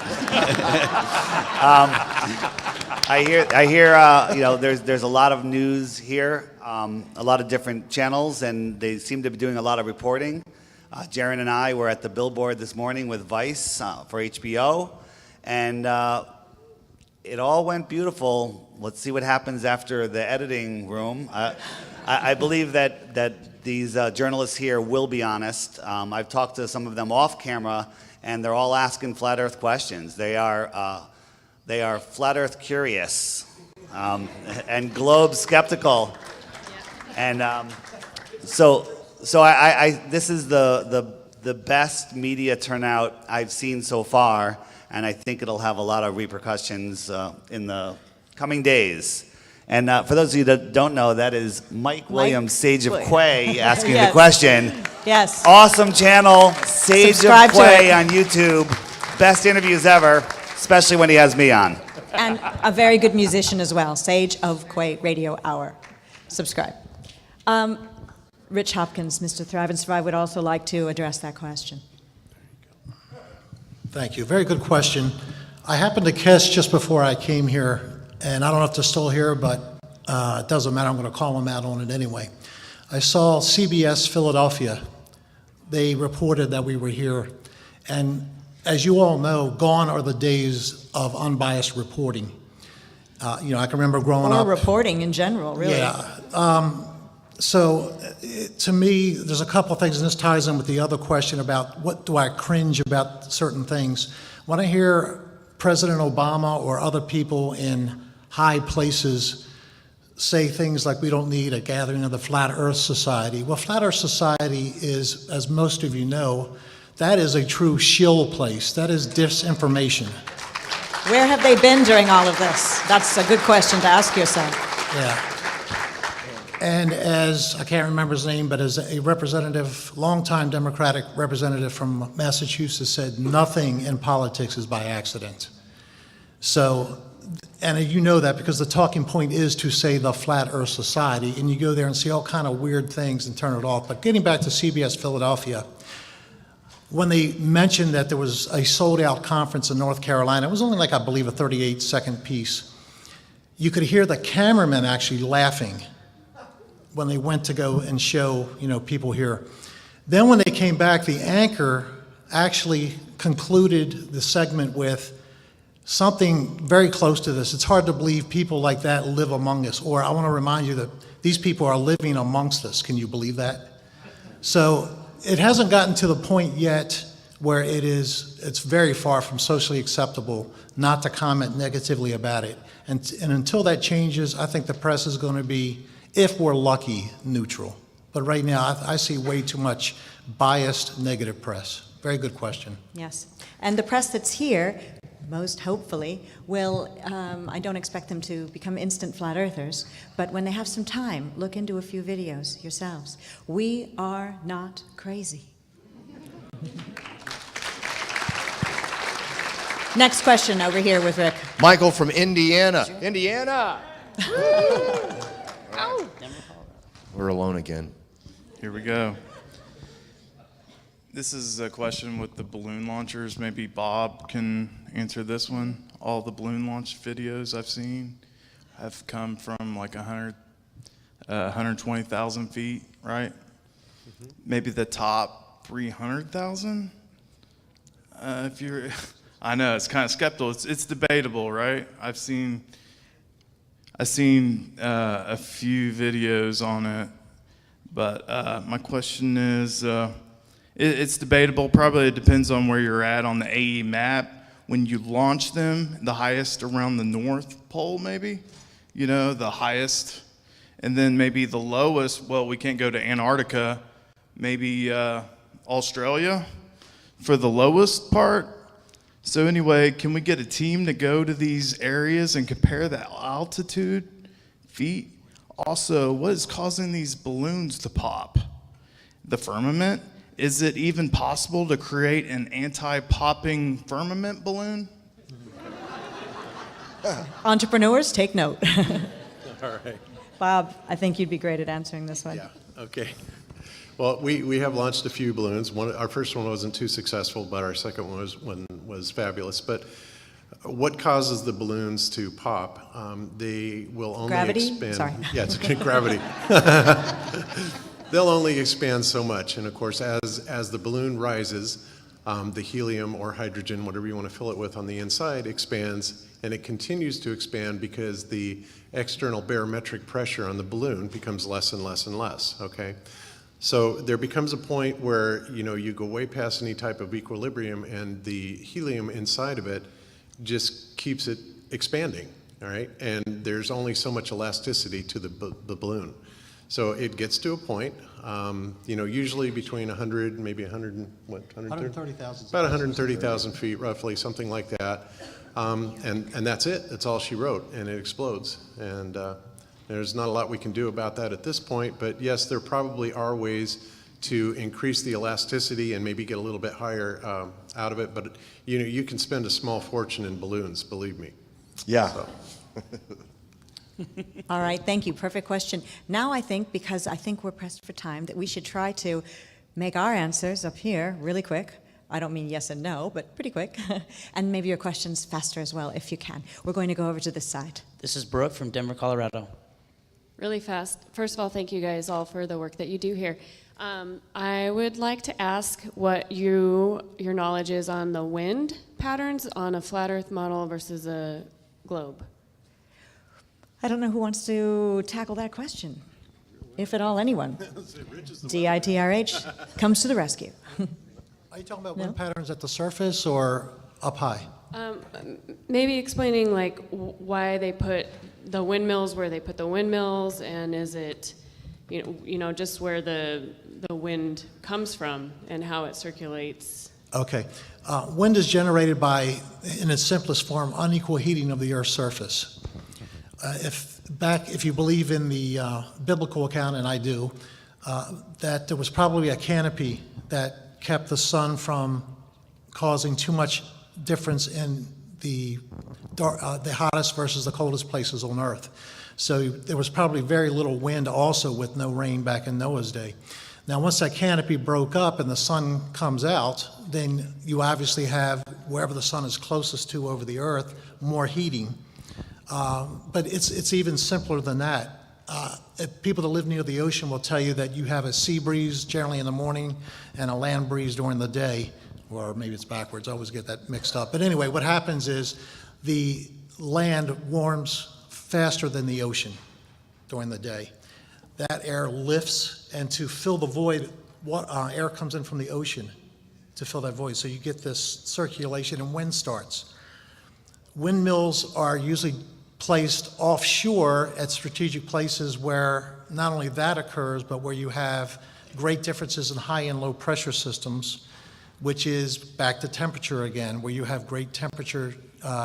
I hear, there's a lot of news here, a lot of different channels, and they seem to be doing a lot of reporting. Jaron and I were at the billboard this morning with Weiss for HBO, and it all went beautiful. Let's see what happens after the editing room. I believe that these journalists here will be honest. I've talked to some of them off camera, and they're all asking flat Earth questions. They are flat Earth curious and globe skeptical, and so this is the best media turnout I've seen so far, and I think it'll have a lot of repercussions in the coming days. And for those of you that don't know, that is Mike Williams, Sage of Quay, asking the question. Yes. Awesome channel, Sage Subscribe of to Quay it. on YouTube. Best interviews ever, especially when he has me on. And a very good musician as well, Sage of Quay Radio Hour. Subscribe. Rich Hopkins, Mr. Thrive and Survive, would also like to address that question. Thank you. Very good question. I happened to catch just before I came here, and I don't know if they're still here, but it doesn't matter. I'm going to call them out on it anyway. I saw CBS Philadelphia. They reported that we were here. And as you all know, gone are the days of unbiased reporting. I can remember growing up. Or reporting in general, really. Yeah. To me, there's a couple of things, and this ties in with the other question about what do I cringe about certain things. When I hear President Obama or other people in high places say things like we don't need a gathering of the Flat Earth Society. Well, Flat Earth Society is, as most of you know, that is a true shill place. That is disinformation. Where have they been during all of this? That's a good question to ask yourself. Yeah. And as, I can't remember his name, but as a representative, longtime Democratic representative from Massachusetts said, nothing in politics is by accident. So, and you know that because the talking point is to say the Flat Earth Society, and you go there and see all kind of weird things and turn it off. But getting back to CBS Philadelphia, when they mentioned that there was a sold-out conference in North Carolina, it was only like, I believe, a 38-second piece. You could hear the cameraman actually laughing when they went to go and show, people here. Then when they came back, the anchor actually concluded the segment with something very close to this. It's hard to believe people like that live among us. Or I want to remind you that these people are living amongst us. Can you believe that? So it hasn't gotten to the point yet where it's very far from socially acceptable not to comment negatively about it. And until that changes, I think the press is going to be, if we're lucky, neutral. But right now, I see way too much biased negative press. Very good question. Yes. And the press that's here, most hopefully, will, I don't expect them to become instant flat earthers, but when they have some time, look into a few videos yourselves. We are not crazy. Next question over here with Rick. Michael from Indiana. Indiana! We're alone again. Here we go. This is a question with the balloon launchers. Maybe Bob can answer this one. All the balloon launch videos I've seen have come from like 120,000 feet, right? Mm-hmm. Maybe the top 300,000? If you're, I know it's kind of skeptical. It's debatable, right? I've seen a few videos on it, but my question is, it's debatable. Probably it depends on where you're at on the AE map. When you launch them, the highest around the North Pole, maybe, the highest, and then maybe the lowest. Well, we can't go to Antarctica. Maybe Australia for the lowest part. So anyway, can we get a team to go to these areas and compare the altitude, feet? Also, what is causing these balloons to pop? The firmament? Is it even possible to create an anti-popping firmament balloon? Entrepreneurs, take note. All right. Bob, I think you'd be great at answering this one. Yeah, okay. Well, we have launched a few balloons. Our first one wasn't too successful, but our second one was fabulous. But what causes the balloons to pop? They will only expand. Sorry. Yeah, it's okay, gravity. They'll only expand so much, and of course, as the balloon rises, the helium or hydrogen, whatever you want to fill it with on the inside, expands, and it continues to expand because the external barometric pressure on the balloon becomes less and less and less. Okay. So there becomes a point where you go way past any type of equilibrium, and the helium inside of it just keeps it expanding, all right? And there's only so much elasticity to the balloon. So it gets to a point, usually between 100, maybe 100, and what, 130,000. About 130,000 feet, roughly, something like that. And that's it. That's all she wrote, and it explodes. And there's not a lot we can do about that at this point, but yes, there probably are ways to increase the elasticity and maybe get a little bit higher out of it, but you can spend a small fortune in balloons, believe me. Yeah. So. All right, thank you. Perfect question. Now I think, because I think we're pressed for time, that we should try to make our answers up here really quick. I don't mean yes and no, but pretty quick. And maybe your questions faster as well, if you can. We're going to go over to this side. This is Brooke from Denver, Colorado. really fast. First of all, thank you guys all for the work that you do here. I would like to ask what your knowledge is on the wind patterns on a flat Earth model versus a globe. I don't know who wants to tackle that question, if at all anyone. DITRH comes to the rescue. Are you talking about wind patterns at the surface or up high? Maybe explaining like why they put the windmills where they put the windmills, and is it, just where the wind comes from and how it circulates. Okay. Wind is generated by, in its simplest form, unequal heating of the Earth's surface. If you believe in the biblical account, and I do, that there was probably a canopy that kept the sun from causing too much difference in the hottest versus the coldest places on Earth. So there was probably very little wind also with no rain back in Noah's day. Now, once that canopy broke up and the sun comes out, then you obviously have, wherever the sun is closest to over the Earth, more heating. But it's even simpler than that. People that live near the ocean will tell you that you have a sea breeze generally in the morning and a land breeze during the day, or maybe it's backwards. I always get that mixed up. But anyway, what happens is the land warms faster than the ocean during the day. That air lifts, and to fill the void, air comes in from the ocean to fill that void. So you get this circulation and wind starts. Windmills are usually placed offshore at strategic places where not only that occurs, but where you have great differences in high and low pressure systems, which is back to temperature again, where you have great temperature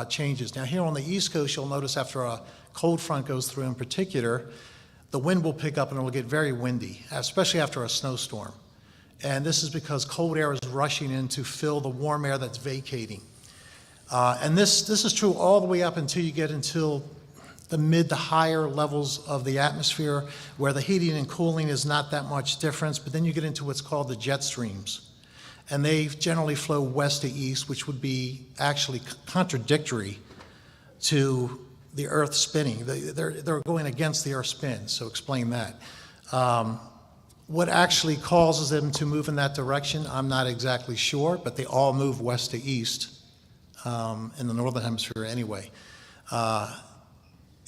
changes. Now here on the East Coast, you'll notice after a cold front goes through in particular, the wind will pick up and it'll get very windy, especially after a snowstorm. And this is because cold air is rushing in to fill the warm air that's vacating. And this is true all the way up until you get until the mid to higher levels of the atmosphere, where the heating and cooling is not that much difference, but then you get into what's called the jet streams. And they generally flow west to east, which would be actually contradictory to the Earth spinning. They're going against the Earth spin, so explain that. What actually causes them to move in that direction, I'm not exactly sure, but they all move west to east in the northern hemisphere anyway,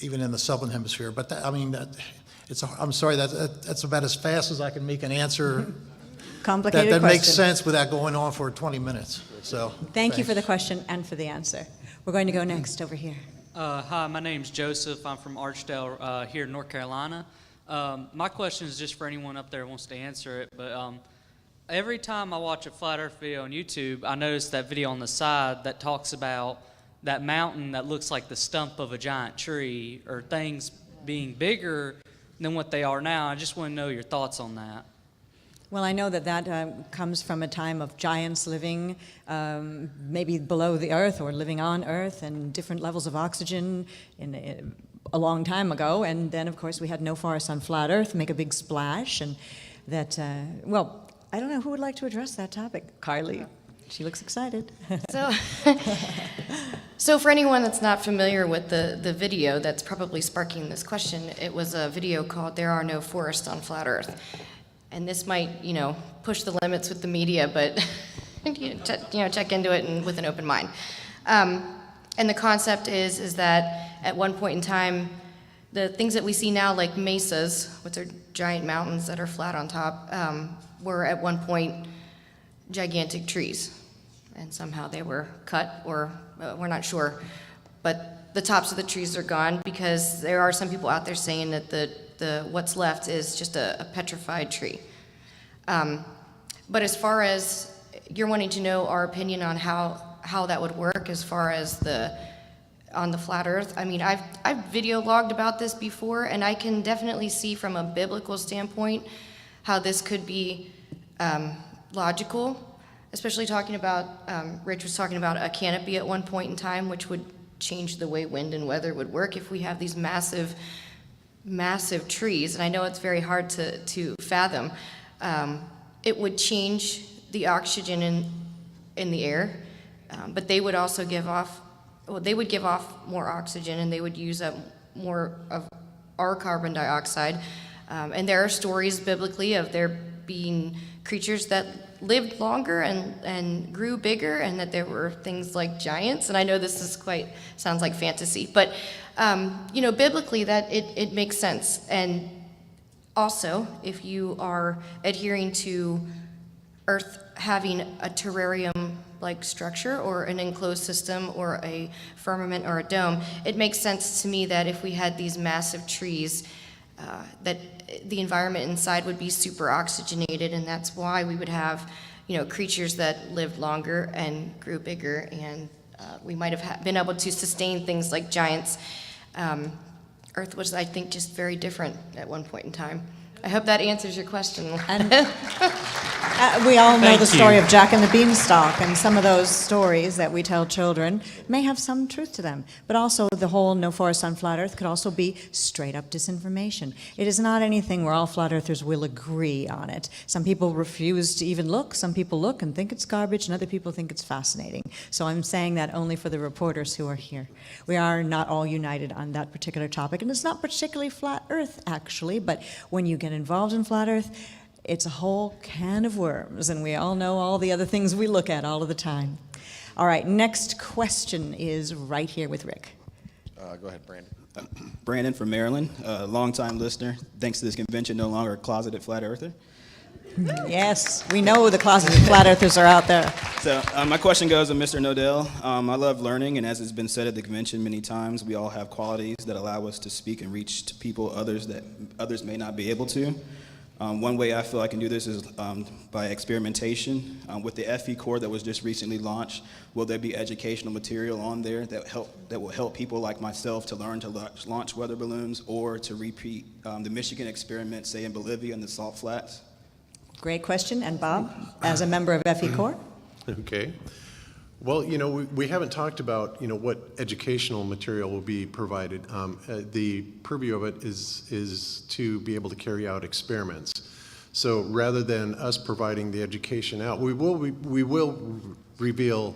even in the southern hemisphere. But I'm sorry, that's about as fast as I can make an answer Complicated that makes question. sense without going on for 20 minutes. So Thank you for the question and for the answer. We're going to go next over here. Hi, my name's Joseph. I'm from Archdale here in North Carolina. My question is just for anyone up there who wants to answer it, but every time I watch a flat earth video on YouTube, I notice that video on the side that talks about that mountain that looks like the stump of a giant tree, or things being bigger than what they are now. I just want to know your thoughts on that. Well, I know that comes from a time of giants living maybe below the earth or living on earth, and different levels of oxygen a long time ago. And then, of course, we had no forests on flat earth make a big splash. And that, well, I don't know who would like to address that topic. Karlee. She looks excited. So for anyone that's not familiar with the video that's probably sparking this question, it was a video called "There Are No Forests on Flat Earth." And this might, push the limits with the media, but check into it and with an open mind. And the concept is that at one point in time, the things that we see now, like mesas, which are giant mountains that are flat on top, were at one point gigantic trees. And somehow they were cut, or we're not sure. But the tops of the trees are gone, because there are some people out there saying that what's left is just a petrified tree. But as far as you're wanting to know our opinion on how that would work as far as on the flat earth, I mean, I've video logged about this before, and I can definitely see from a biblical standpoint how this could be logical, especially talking about, Rich was talking about a canopy at one point in time, which would change the way wind and weather would work if we have these massive trees. And I know it's very hard to fathom. It would change the oxygen in the air, but they would also give off more oxygen, and they would use up more of are carbon dioxide. And there are stories biblically of there being creatures that lived longer and grew bigger, and that there were things like giants. And I know this is sounds like fantasy, but biblically that it makes sense. And also, if you are adhering to Earth having a terrarium-like structure or an enclosed system or a firmament or a dome, it makes sense to me that if we had these massive trees, that the environment inside would be super oxygenated, and that's why we would have, creatures that lived longer and grew bigger, and we might have been able to sustain things like giants. Earth was, I think, just very different at one point in time. I hope that answers your question. We all know Thank the story you. of Jack and the Beanstalk, and some of those stories that we tell children may have some truth to them. But also, the whole no forest on flat Earth could also be straight up disinformation. It is not anything where all flat earthers will agree on it. Some people refuse to even look. Some people look and think it's garbage, and other people think it's fascinating. So I'm saying that only for the reporters who are here. We are not all united on that particular topic, and it's not particularly flat Earth, actually, but when you get involved in flat Earth, it's a whole can of worms, and we all know all the other things we look at all of the time. All right, next question is right here with Rick. Go ahead, Brandon. Brandon from Maryland, a longtime listener. Thanks to this convention, no longer a closeted flat earther. Yes, we know the closeted flat earthers are out there. So my question goes to Mr. Knodel. I love learning, and as has been said at the convention many times, we all have qualities that allow us to speak and reach to people others may not be able to. One way I feel I can do this is by experimentation. With the FE Core that was just recently launched, will there be educational material on there that will help people like myself to learn to launch weather balloons, or to repeat the Michigan experiment, say in Bolivia in the salt flats? Great question. And Bob, as a member of FE Core? Okay. Well, we haven't talked about, what educational material will be provided. The purview of it is to be able to carry out experiments. So rather than us providing the education out, we will reveal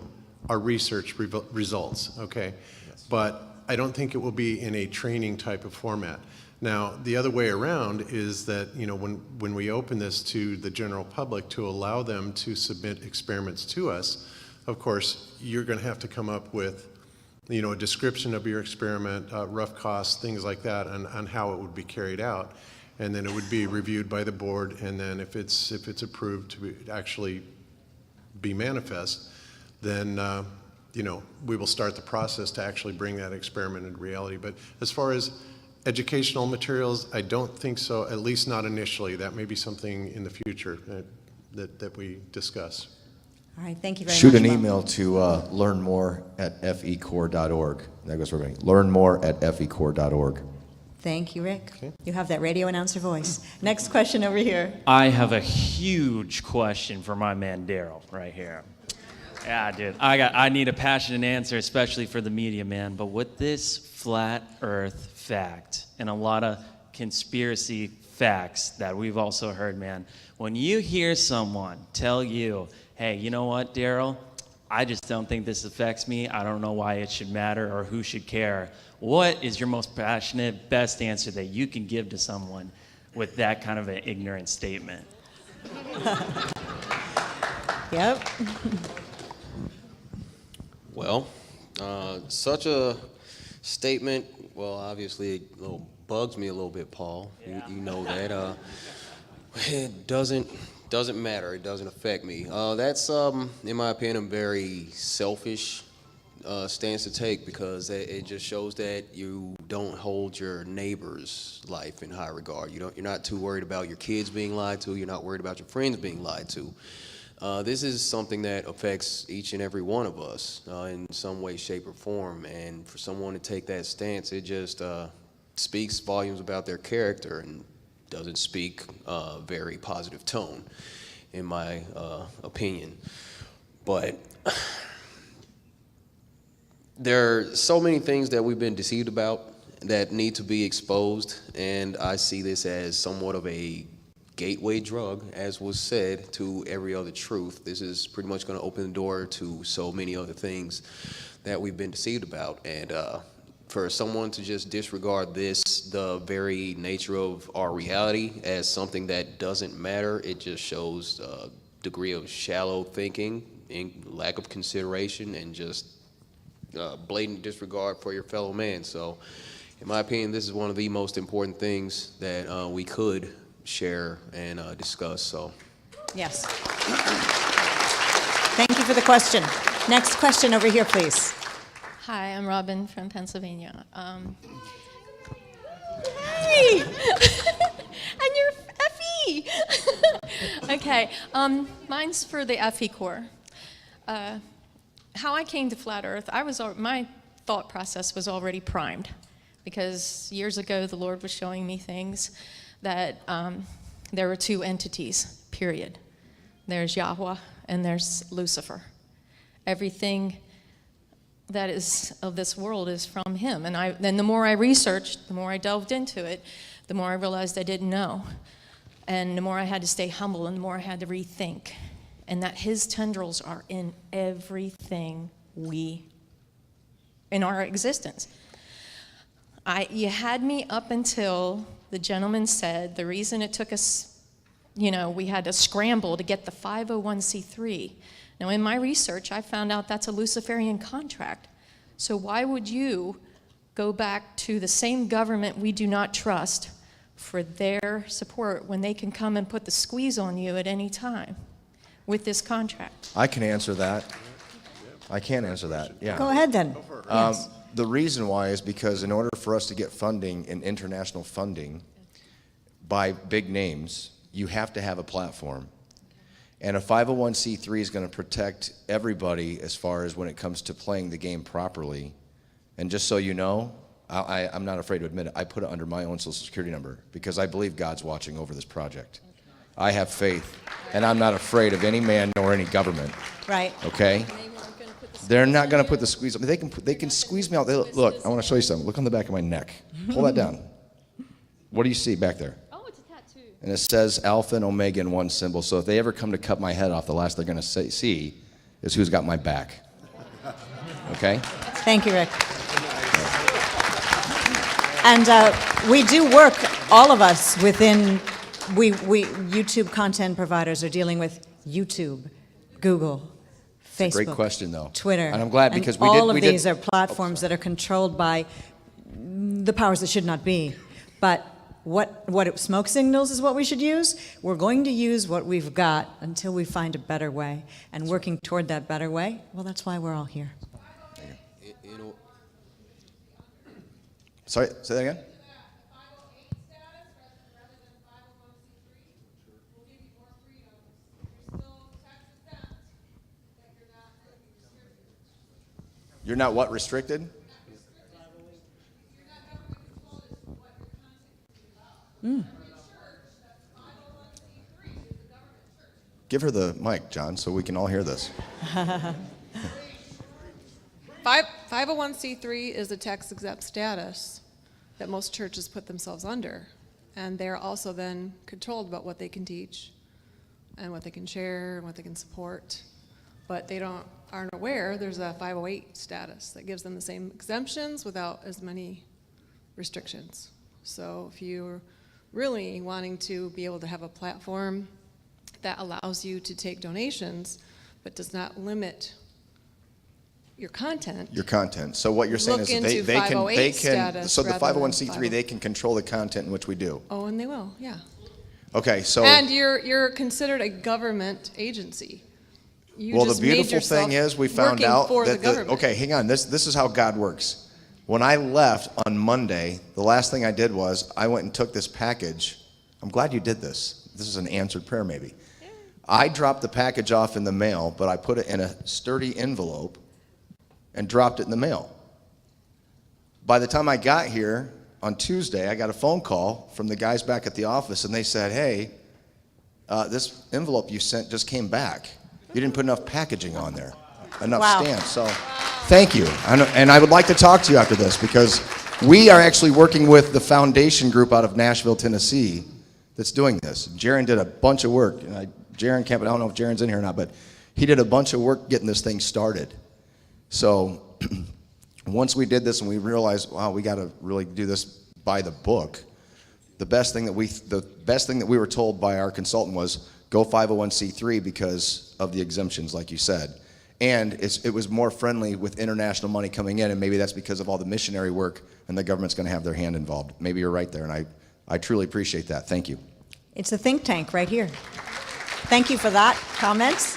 our research results, okay? Yes. But I don't think it will be in a training type of format. Now, the other way around is that, when we open this to the general public to allow them to submit experiments to us, of course, you're going to have to come up with, a description of your experiment, rough costs, things like that, on how it would be carried out, and then it would be reviewed by the board, and then if it's approved to actually be manifest, then we will start the process to actually bring that experiment into reality. But as far as educational materials, I don't think so, at least not initially. That may be something in the future that we discuss. All right, thank you very much. Shoot an Bob. email to learnmore@fecore.org. That goes for me. learnmore@fecore.org. Thank you, Rick. Okay. You have that radio announcer voice. Next question over here. I have a huge question for my man Darryle right here. Yeah, dude. I need a passionate answer, especially for the media, man. But with this flat Earth fact and a lot of conspiracy facts that we've also heard, man, when you hear someone tell you, hey, you know what, Darryle? I just don't think this affects me. I don't know why it should matter or who should care. What is your most passionate, best answer that you can give to someone with that kind of an ignorant statement? Yep. Well, such a statement, well, obviously it bugs me a little bit, Paul. Yeah. You know that. It doesn't matter. It doesn't affect me. That's, in my opinion, a very selfish stance to take, because it just shows that you don't hold your neighbor's life in high regard. You're not too worried about your kids being lied to. You're not worried about your friends being lied to. This is something that affects each and every one of us in some way, shape, or form. And for someone to take that stance, it just speaks volumes about their character and doesn't speak a very positive tone, in my opinion. But there are so many things that we've been deceived about that need to be exposed, and I see this as somewhat of a gateway drug, as was said, to every other truth. This is pretty much going to open the door to so many other things that we've been deceived about. And for someone to just disregard this, the very nature of our reality, as something that doesn't matter, it just shows a degree of shallow thinking and lack of consideration and just blatant disregard for your fellow man. So, in my opinion, this is one of the most important things that we could share and discuss. So, Yes. Thank you for the question. Next question over here, please. Hi, I'm Robin from Pennsylvania. Hey! And you're FE! Okay, mine's for the FE Corps. How I came to Flat Earth, my thought process was already primed, because years ago the Lord was showing me things that there were two entities, period. There's Yahweh and there's Lucifer. Everything that is of this world is from him. And then the more I researched, the more I delved into it, the more I realized I didn't know. And the more I had to stay humble and the more I had to rethink. And that his tendrils are in everything in our existence. You had me up until the gentleman said the reason it took us, we had to scramble to get the 501c3. Now, in my research, I found out that's a Luciferian contract. So why would you go back to the same government we do not trust for their support when they can come and put the squeeze on you at any time with this contract? I can answer that. I can answer that, yeah. Go ahead then. Yes. The reason why is because in order for us to get funding and international funding by big names, you have to have a platform. And a 501c3 is going to protect everybody as far as when it comes to playing the game properly. And just so you know, I'm not afraid to admit it, I put it under my own social security number because I believe God's watching over this project. I have faith, and I'm not afraid of any man nor any government. Right. Okay? They're not going to put the squeeze. They can squeeze me out. Look, I want to show you something. Look on the back of my neck. Pull that down. What do you see back there? And it says Alpha and Omega in one symbol. So if they ever come to cut my head off, the last they're going to see is who's got my back. Okay? Thank you, Rick. And we do work, all of us, within, YouTube content providers are dealing with YouTube, Google, Facebook. Great question, though. Twitter. And I'm glad because all of these are platforms that are controlled by the powers that should not be. But what smoke signals is what we should use. We're going to use what we've got until we find a better way. And working toward that better way, well, that's why we're all here. Sorry, say that again? You're not what, restricted? Give her the mic, John, so we can all hear this. 501c3 is a tax-exempt status that most churches put themselves under. And they're also then controlled about what they can teach and what they can share and what they can support. But they aren't aware there's a 508 status that gives them the same exemptions without as many restrictions. So if you're really wanting to be able to have a platform that allows you to take donations but does not limit your content. So what you're saying is that they can so the 501c3 they can control the content in which we do. Oh, and they will, yeah. Okay, so and you're considered a government agency. Well, the beautiful thing is we found out that okay, hang on. This is how God works. When I left on Monday, the last thing I did was I went and took this package. I'm glad you did this. This is an answered prayer, maybe. Yeah. I dropped the package off in the mail, but I put it in a sturdy envelope and dropped it in the mail. By the time I got here on Tuesday, I got a phone call from the guys back at the office, and they said, hey, this envelope you sent just came back. You didn't put enough packaging on there, enough stamps. So thank you. And I would like to talk to you after this because we are actually working with the foundation group out of Nashville, Tennessee that's doing this. Jaron did a bunch of work. Jaron Camp, I don't know if Jaron's in here or not, but he did a bunch of work getting this thing started. So once we did this and we realized, wow, we got to really do this by the book, the best thing that we were told by our consultant was go 501c3 because of the exemptions, like you said. And it was more friendly with international money coming in, and maybe that's because of all the missionary work, and the government's going to have their hand involved. Maybe you're right there, and I truly appreciate that. Thank you. It's a think tank right here. Thank you for that. Comments?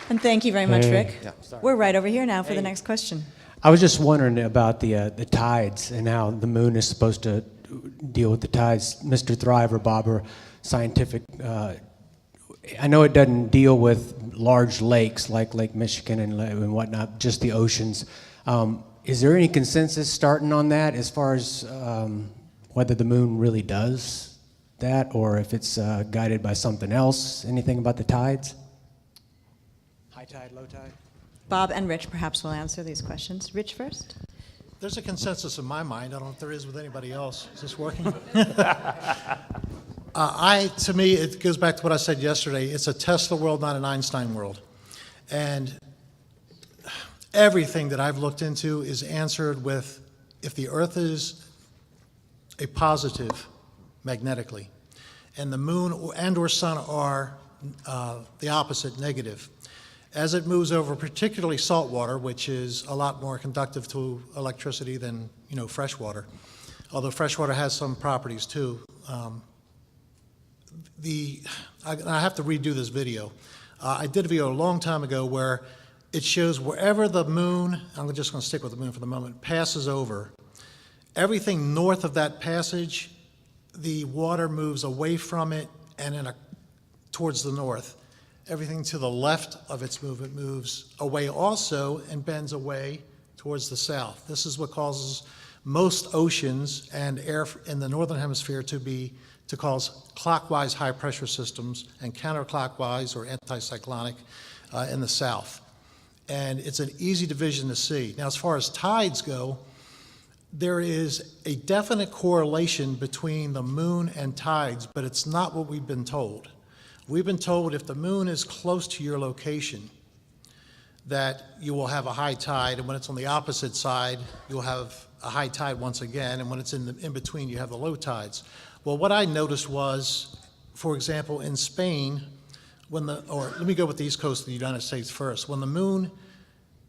And thank you very much, Rick. Yeah, We're right over here now for the next question. I was just wondering about the tides and how the moon is supposed to deal with the tides. Mr. Thrive or Bob are scientific. I know it doesn't deal with large lakes like Lake Michigan and whatnot, just the oceans. Is there any consensus starting on that as far as whether the moon really does that or if it's guided by something else? Anything about the tides? High tide, low tide? Bob and Rich perhaps will answer these questions. Rich first. There's a consensus in my mind. I don't know if there is with anybody else. Is this working? To me, it goes back to what I said yesterday. It's a Tesla world, not an Einstein world. And everything that I've looked into is answered with if the Earth is a positive magnetically, and the moon and or sun are the opposite, negative. As it moves over particularly salt water, which is a lot more conductive to electricity than fresh water, although fresh water has some properties too. I have to redo this video. I did a video a long time ago where it shows wherever the moon, I'm just going to stick with the moon for the moment, passes over, everything north of that passage, the water moves away from it and towards the north. Everything to the left of its movement moves away also and bends away towards the south. This is what causes most oceans and air in the northern hemisphere to cause clockwise high pressure systems and counterclockwise or anticyclonic in the south. And it's an easy division to see. Now, as far as tides go, there is a definite correlation between the moon and tides, but it's not what we've been told. We've been told if the moon is close to your location, that you will have a high tide, and when it's on the opposite side, you'll have a high tide once again, and when it's in between, you have the low tides. Well, what I noticed was, for example, in Spain, let me go with the east coast of the United States first. When the moon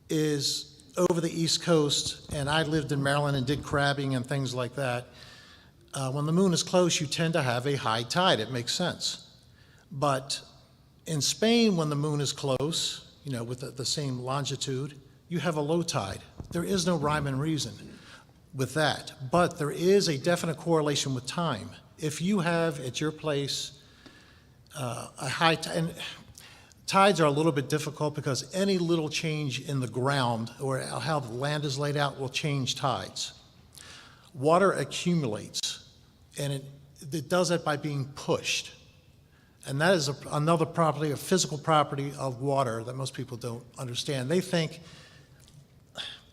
is over the east coast, and I lived in Maryland and did crabbing and things like that, when the moon is close, you tend to have a high tide. It makes sense. But in Spain, when the moon is close, with the same longitude, you have a low tide. There is no rhyme and reason with that, but there is a definite correlation with time. If you have at your place a high tide, and tides are a little bit difficult because any little change in the ground or how the land is laid out will change tides. Water accumulates, and it does that by being pushed. And that is another property, a physical property of water that most people don't understand. They think,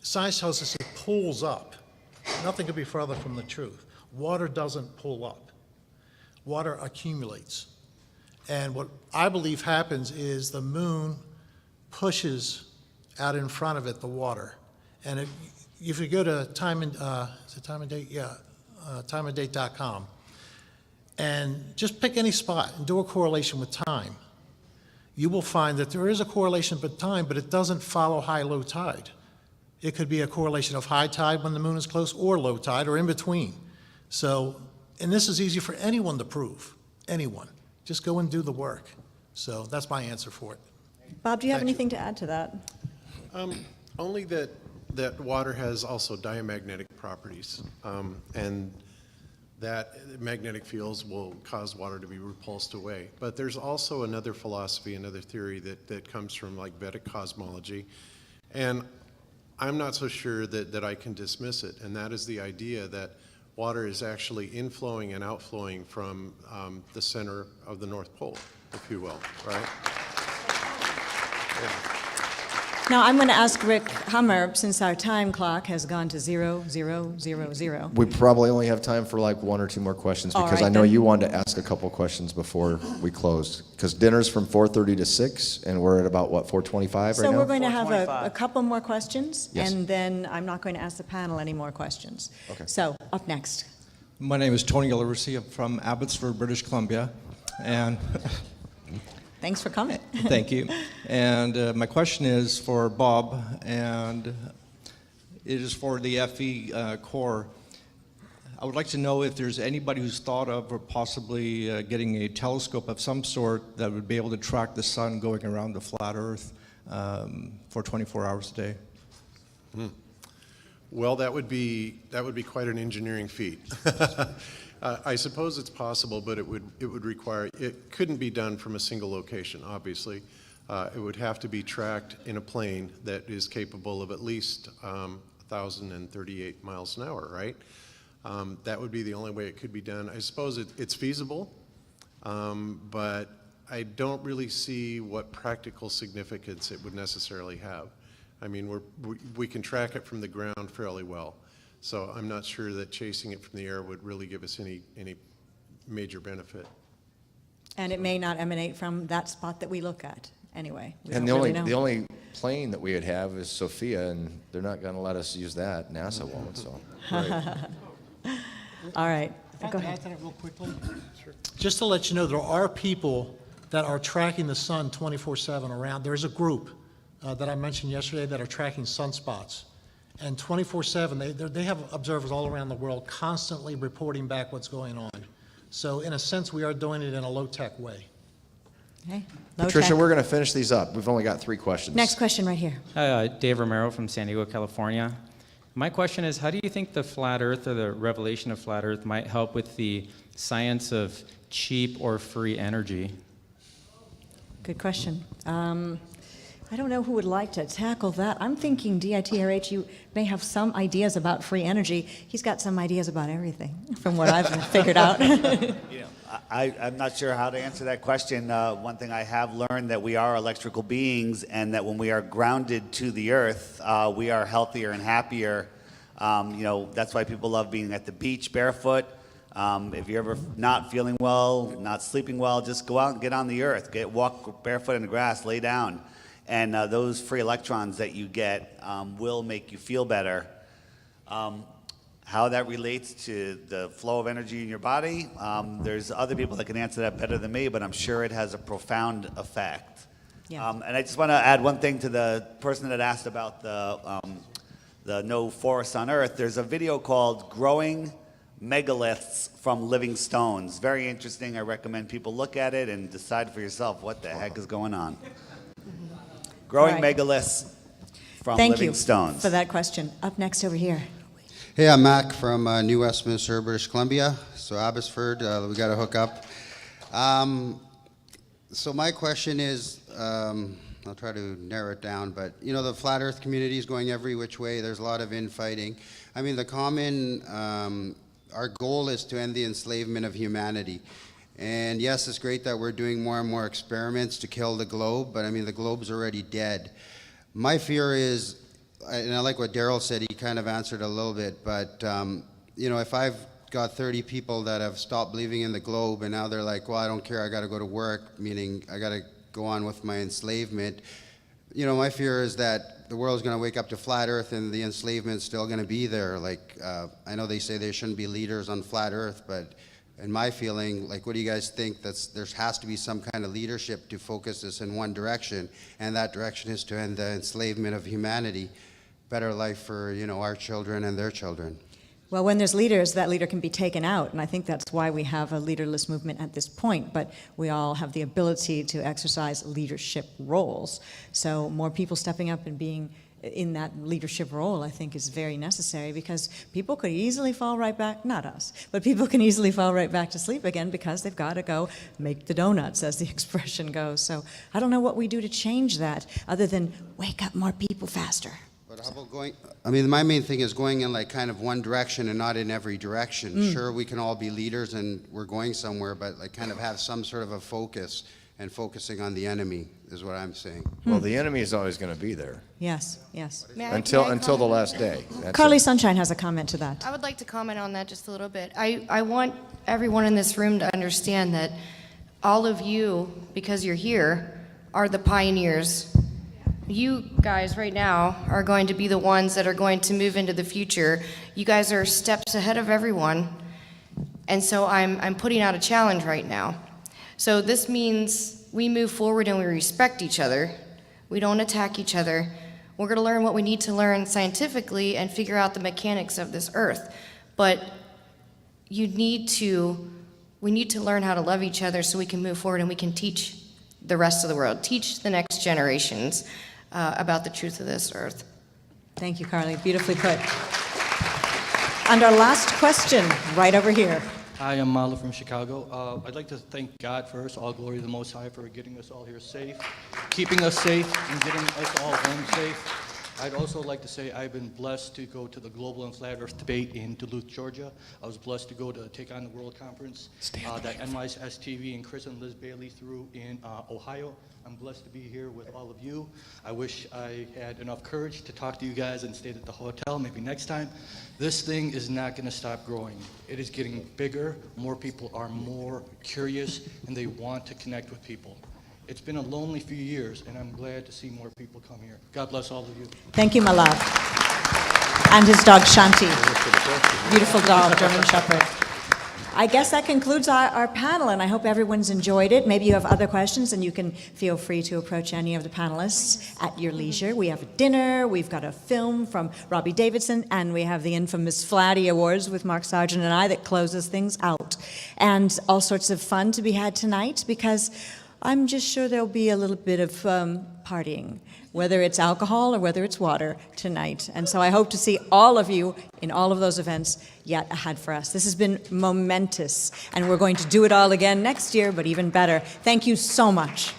science tells us it pulls up. Nothing could be further from the truth. Water doesn't pull up. Water accumulates. And what I believe happens is the moon pushes out in front of it the water. And if you go to timeanddate.com, and just pick any spot and do a correlation with time, you will find that there is a correlation with time, but it doesn't follow high-low tide. It could be a correlation of high tide when the moon is close, or low tide, or in between. So, and this is easy for anyone to prove, anyone. Just go and do the work. So that's my answer for it. Bob, do you have anything to add to that? Only that water has also diamagnetic properties, and that magnetic fields will cause water to be repulsed away. But there's also another philosophy, another theory that comes from like Vedic cosmology, and I'm not so sure that I can dismiss it, and that is the idea that water is actually inflowing and outflowing from the center of the North Pole, if you will, right? Yeah. Now, I'm going to ask Rick Hummer, since our time clock has gone to 0000. We probably only have time for like one or two more questions All because right, I know then. you wanted to ask a couple questions before we closed. Because dinner's from 4:30 to 6, and we're at about, what, 4:25 right So now? we're going to have a couple more questions, Yes. and then I'm not going to ask the panel any more questions. Okay. So, up next. My name is Tony Gilliversi. I'm from Abbotsford, British Columbia, and Thanks for coming. thank you. And my question is for Bob, and it is for the FE Corps. I would like to know if there's anybody who's thought of or possibly getting a telescope of some sort that would be able to track the sun going around the flat Earth for 24 hours a day. Well, that would be quite an engineering feat. I suppose it's possible, but it would require, it couldn't be done from a single location, obviously. It would have to be tracked in a plane that is capable of at least 1,038 miles an hour, right? That would be the only way it could be done. I suppose it's feasible, but I don't really see what practical significance it would necessarily have. I mean, we can track it from the ground fairly well. So I'm not sure that chasing it from the air would really give us any major benefit. And it may not emanate from that spot that we look at, anyway. We And don't the really know. only plane that we would have is Sophia, and they're not going to let us use that. NASA won't, so. All right. If I Go could ahead. add to that real quickly. Just to let you know, there are people that are tracking the sun 24/7 around. There's a group that I mentioned yesterday that are tracking sunspots. And 24/7, they have observers all around the world constantly reporting back what's going on. So in a sense, we are doing it in a low-tech way. Okay. Patricia, we're going to finish these up. We've only got 3 questions. Next question right here. Hi, Dave Romero from San Diego, California. My question is, how do you think the flat Earth or the revelation of flat Earth might help with the science of cheap or free energy? Good question. I don't know who would like to tackle that. I'm thinking DITRH, you may have some ideas about free energy. He's got some ideas about everything, from what I've figured out. I'm not sure how to answer that question. One thing I have learned that we are electrical beings, and that when we are grounded to the earth, we are healthier and happier. That's why people love being at the beach barefoot. If you're ever not feeling well, not sleeping well, just go out and get on the earth. Walk barefoot in the grass, lay down. And those free electrons that you get will make you feel better. How that relates to the flow of energy in your body, there's other people that can answer that better than me, but I'm sure it has a profound effect. Yeah. And I just want to add one thing to the person that asked about the no forests on Earth. There's a video called Growing Megaliths from Living Stones. Very interesting. I recommend people look at it and decide for yourself what the heck is going on. Growing All right. megaliths from Thank living you stones. for that question. Up next over here. Hey, I'm Mac from New Westminster, British Columbia. So Abbotsford, we got to hook up. So my question is, I'll try to narrow it down, but the flat Earth community is going every which way. There's a lot of infighting. I mean, our goal is to end the enslavement of humanity. And yes, it's great that we're doing more and more experiments to kill the globe, but I mean, the globe's already dead. My fear is, and I like what Darryle said, he kind of answered a little bit, but if I've got 30 people that have stopped believing in the globe and now they're like, well, I don't care, I got to go to work, meaning I got to go on with my enslavement. My fear is that the world's going to wake up to flat Earth and the enslavement's still going to be there. Like, I know they say there shouldn't be leaders on flat Earth, but in my feeling, like, what do you guys think? There has to be some kind of leadership to focus this in one direction, and that direction is to end the enslavement of humanity, better life for, our children and their children. Well, when there's leaders, that leader can be taken out, and I think that's why we have a leaderless movement at this point, but we all have the ability to exercise leadership roles. So more people stepping up and being in that leadership role, I think, is very necessary, because people could easily fall right back, not us, but people can easily fall right back to sleep again because they've got to go make the donuts, as the expression goes. So I don't know what we do to change that other than wake up more people faster. But how about my main thing is going in like kind of one direction and not in every direction. Sure, we can all be leaders and we're going somewhere, but like kind of have some sort of a focus and focusing on the enemy is what I'm saying. Well, the enemy is always going to be there Yes, yes. until the last day. That's Karlee it. Sunshine has a comment to that. I would like to comment on that just a little bit. I want everyone in this room to understand that all of you, because you're here, are the pioneers. You guys right now are going to be the ones that are going to move into the future. You guys are steps ahead of everyone. And so I'm putting out a challenge right now. So this means we move forward and we respect each other. We don't attack each other. We're going to learn what we need to learn scientifically and figure out the mechanics of this earth. But we need to learn how to love each other so we can move forward and we can teach the rest of the world, teach the next generations about the truth of this earth. Thank you, Karlee. Beautifully put. And our last question, right over here. Hi, I'm Marla from Chicago. I'd like to thank God first, all glory to the Most High, for getting us all here safe, keeping us safe, and getting us all home safe. I'd also like to say I've been blessed to go to the Global and Flat Earth debate in Duluth, Georgia. I was blessed to go to Take on the World Conference that NYS TV and Chris and Liz Bailey threw in Ohio. I'm blessed to be here with all of you. I wish I had enough courage to talk to you guys and stayed at the hotel, maybe next time. This thing is not going to stop growing. It is getting bigger. More people are more curious, and they want to connect with people. It's been a lonely few years, and I'm glad to see more people come here. God bless all of you. Thank you, my love. And his dog, Shanti. Beautiful dog, German Shepherd. I guess that concludes our panel, and I hope everyone's enjoyed it. Maybe you have other questions, and you can feel free to approach any of the panelists at your leisure. We have a dinner, we've got a film from Robbie Davidson, and we have the infamous Flatty Awards with Mark Sargent and I that closes things out. And all sorts of fun to be had tonight, because I'm just sure there'll be a little bit of partying, whether it's alcohol or whether it's water tonight. And so I hope to see all of you in all of those events yet ahead for us. This has been momentous, and we're going to do it all again next year, but even better. Thank you so much.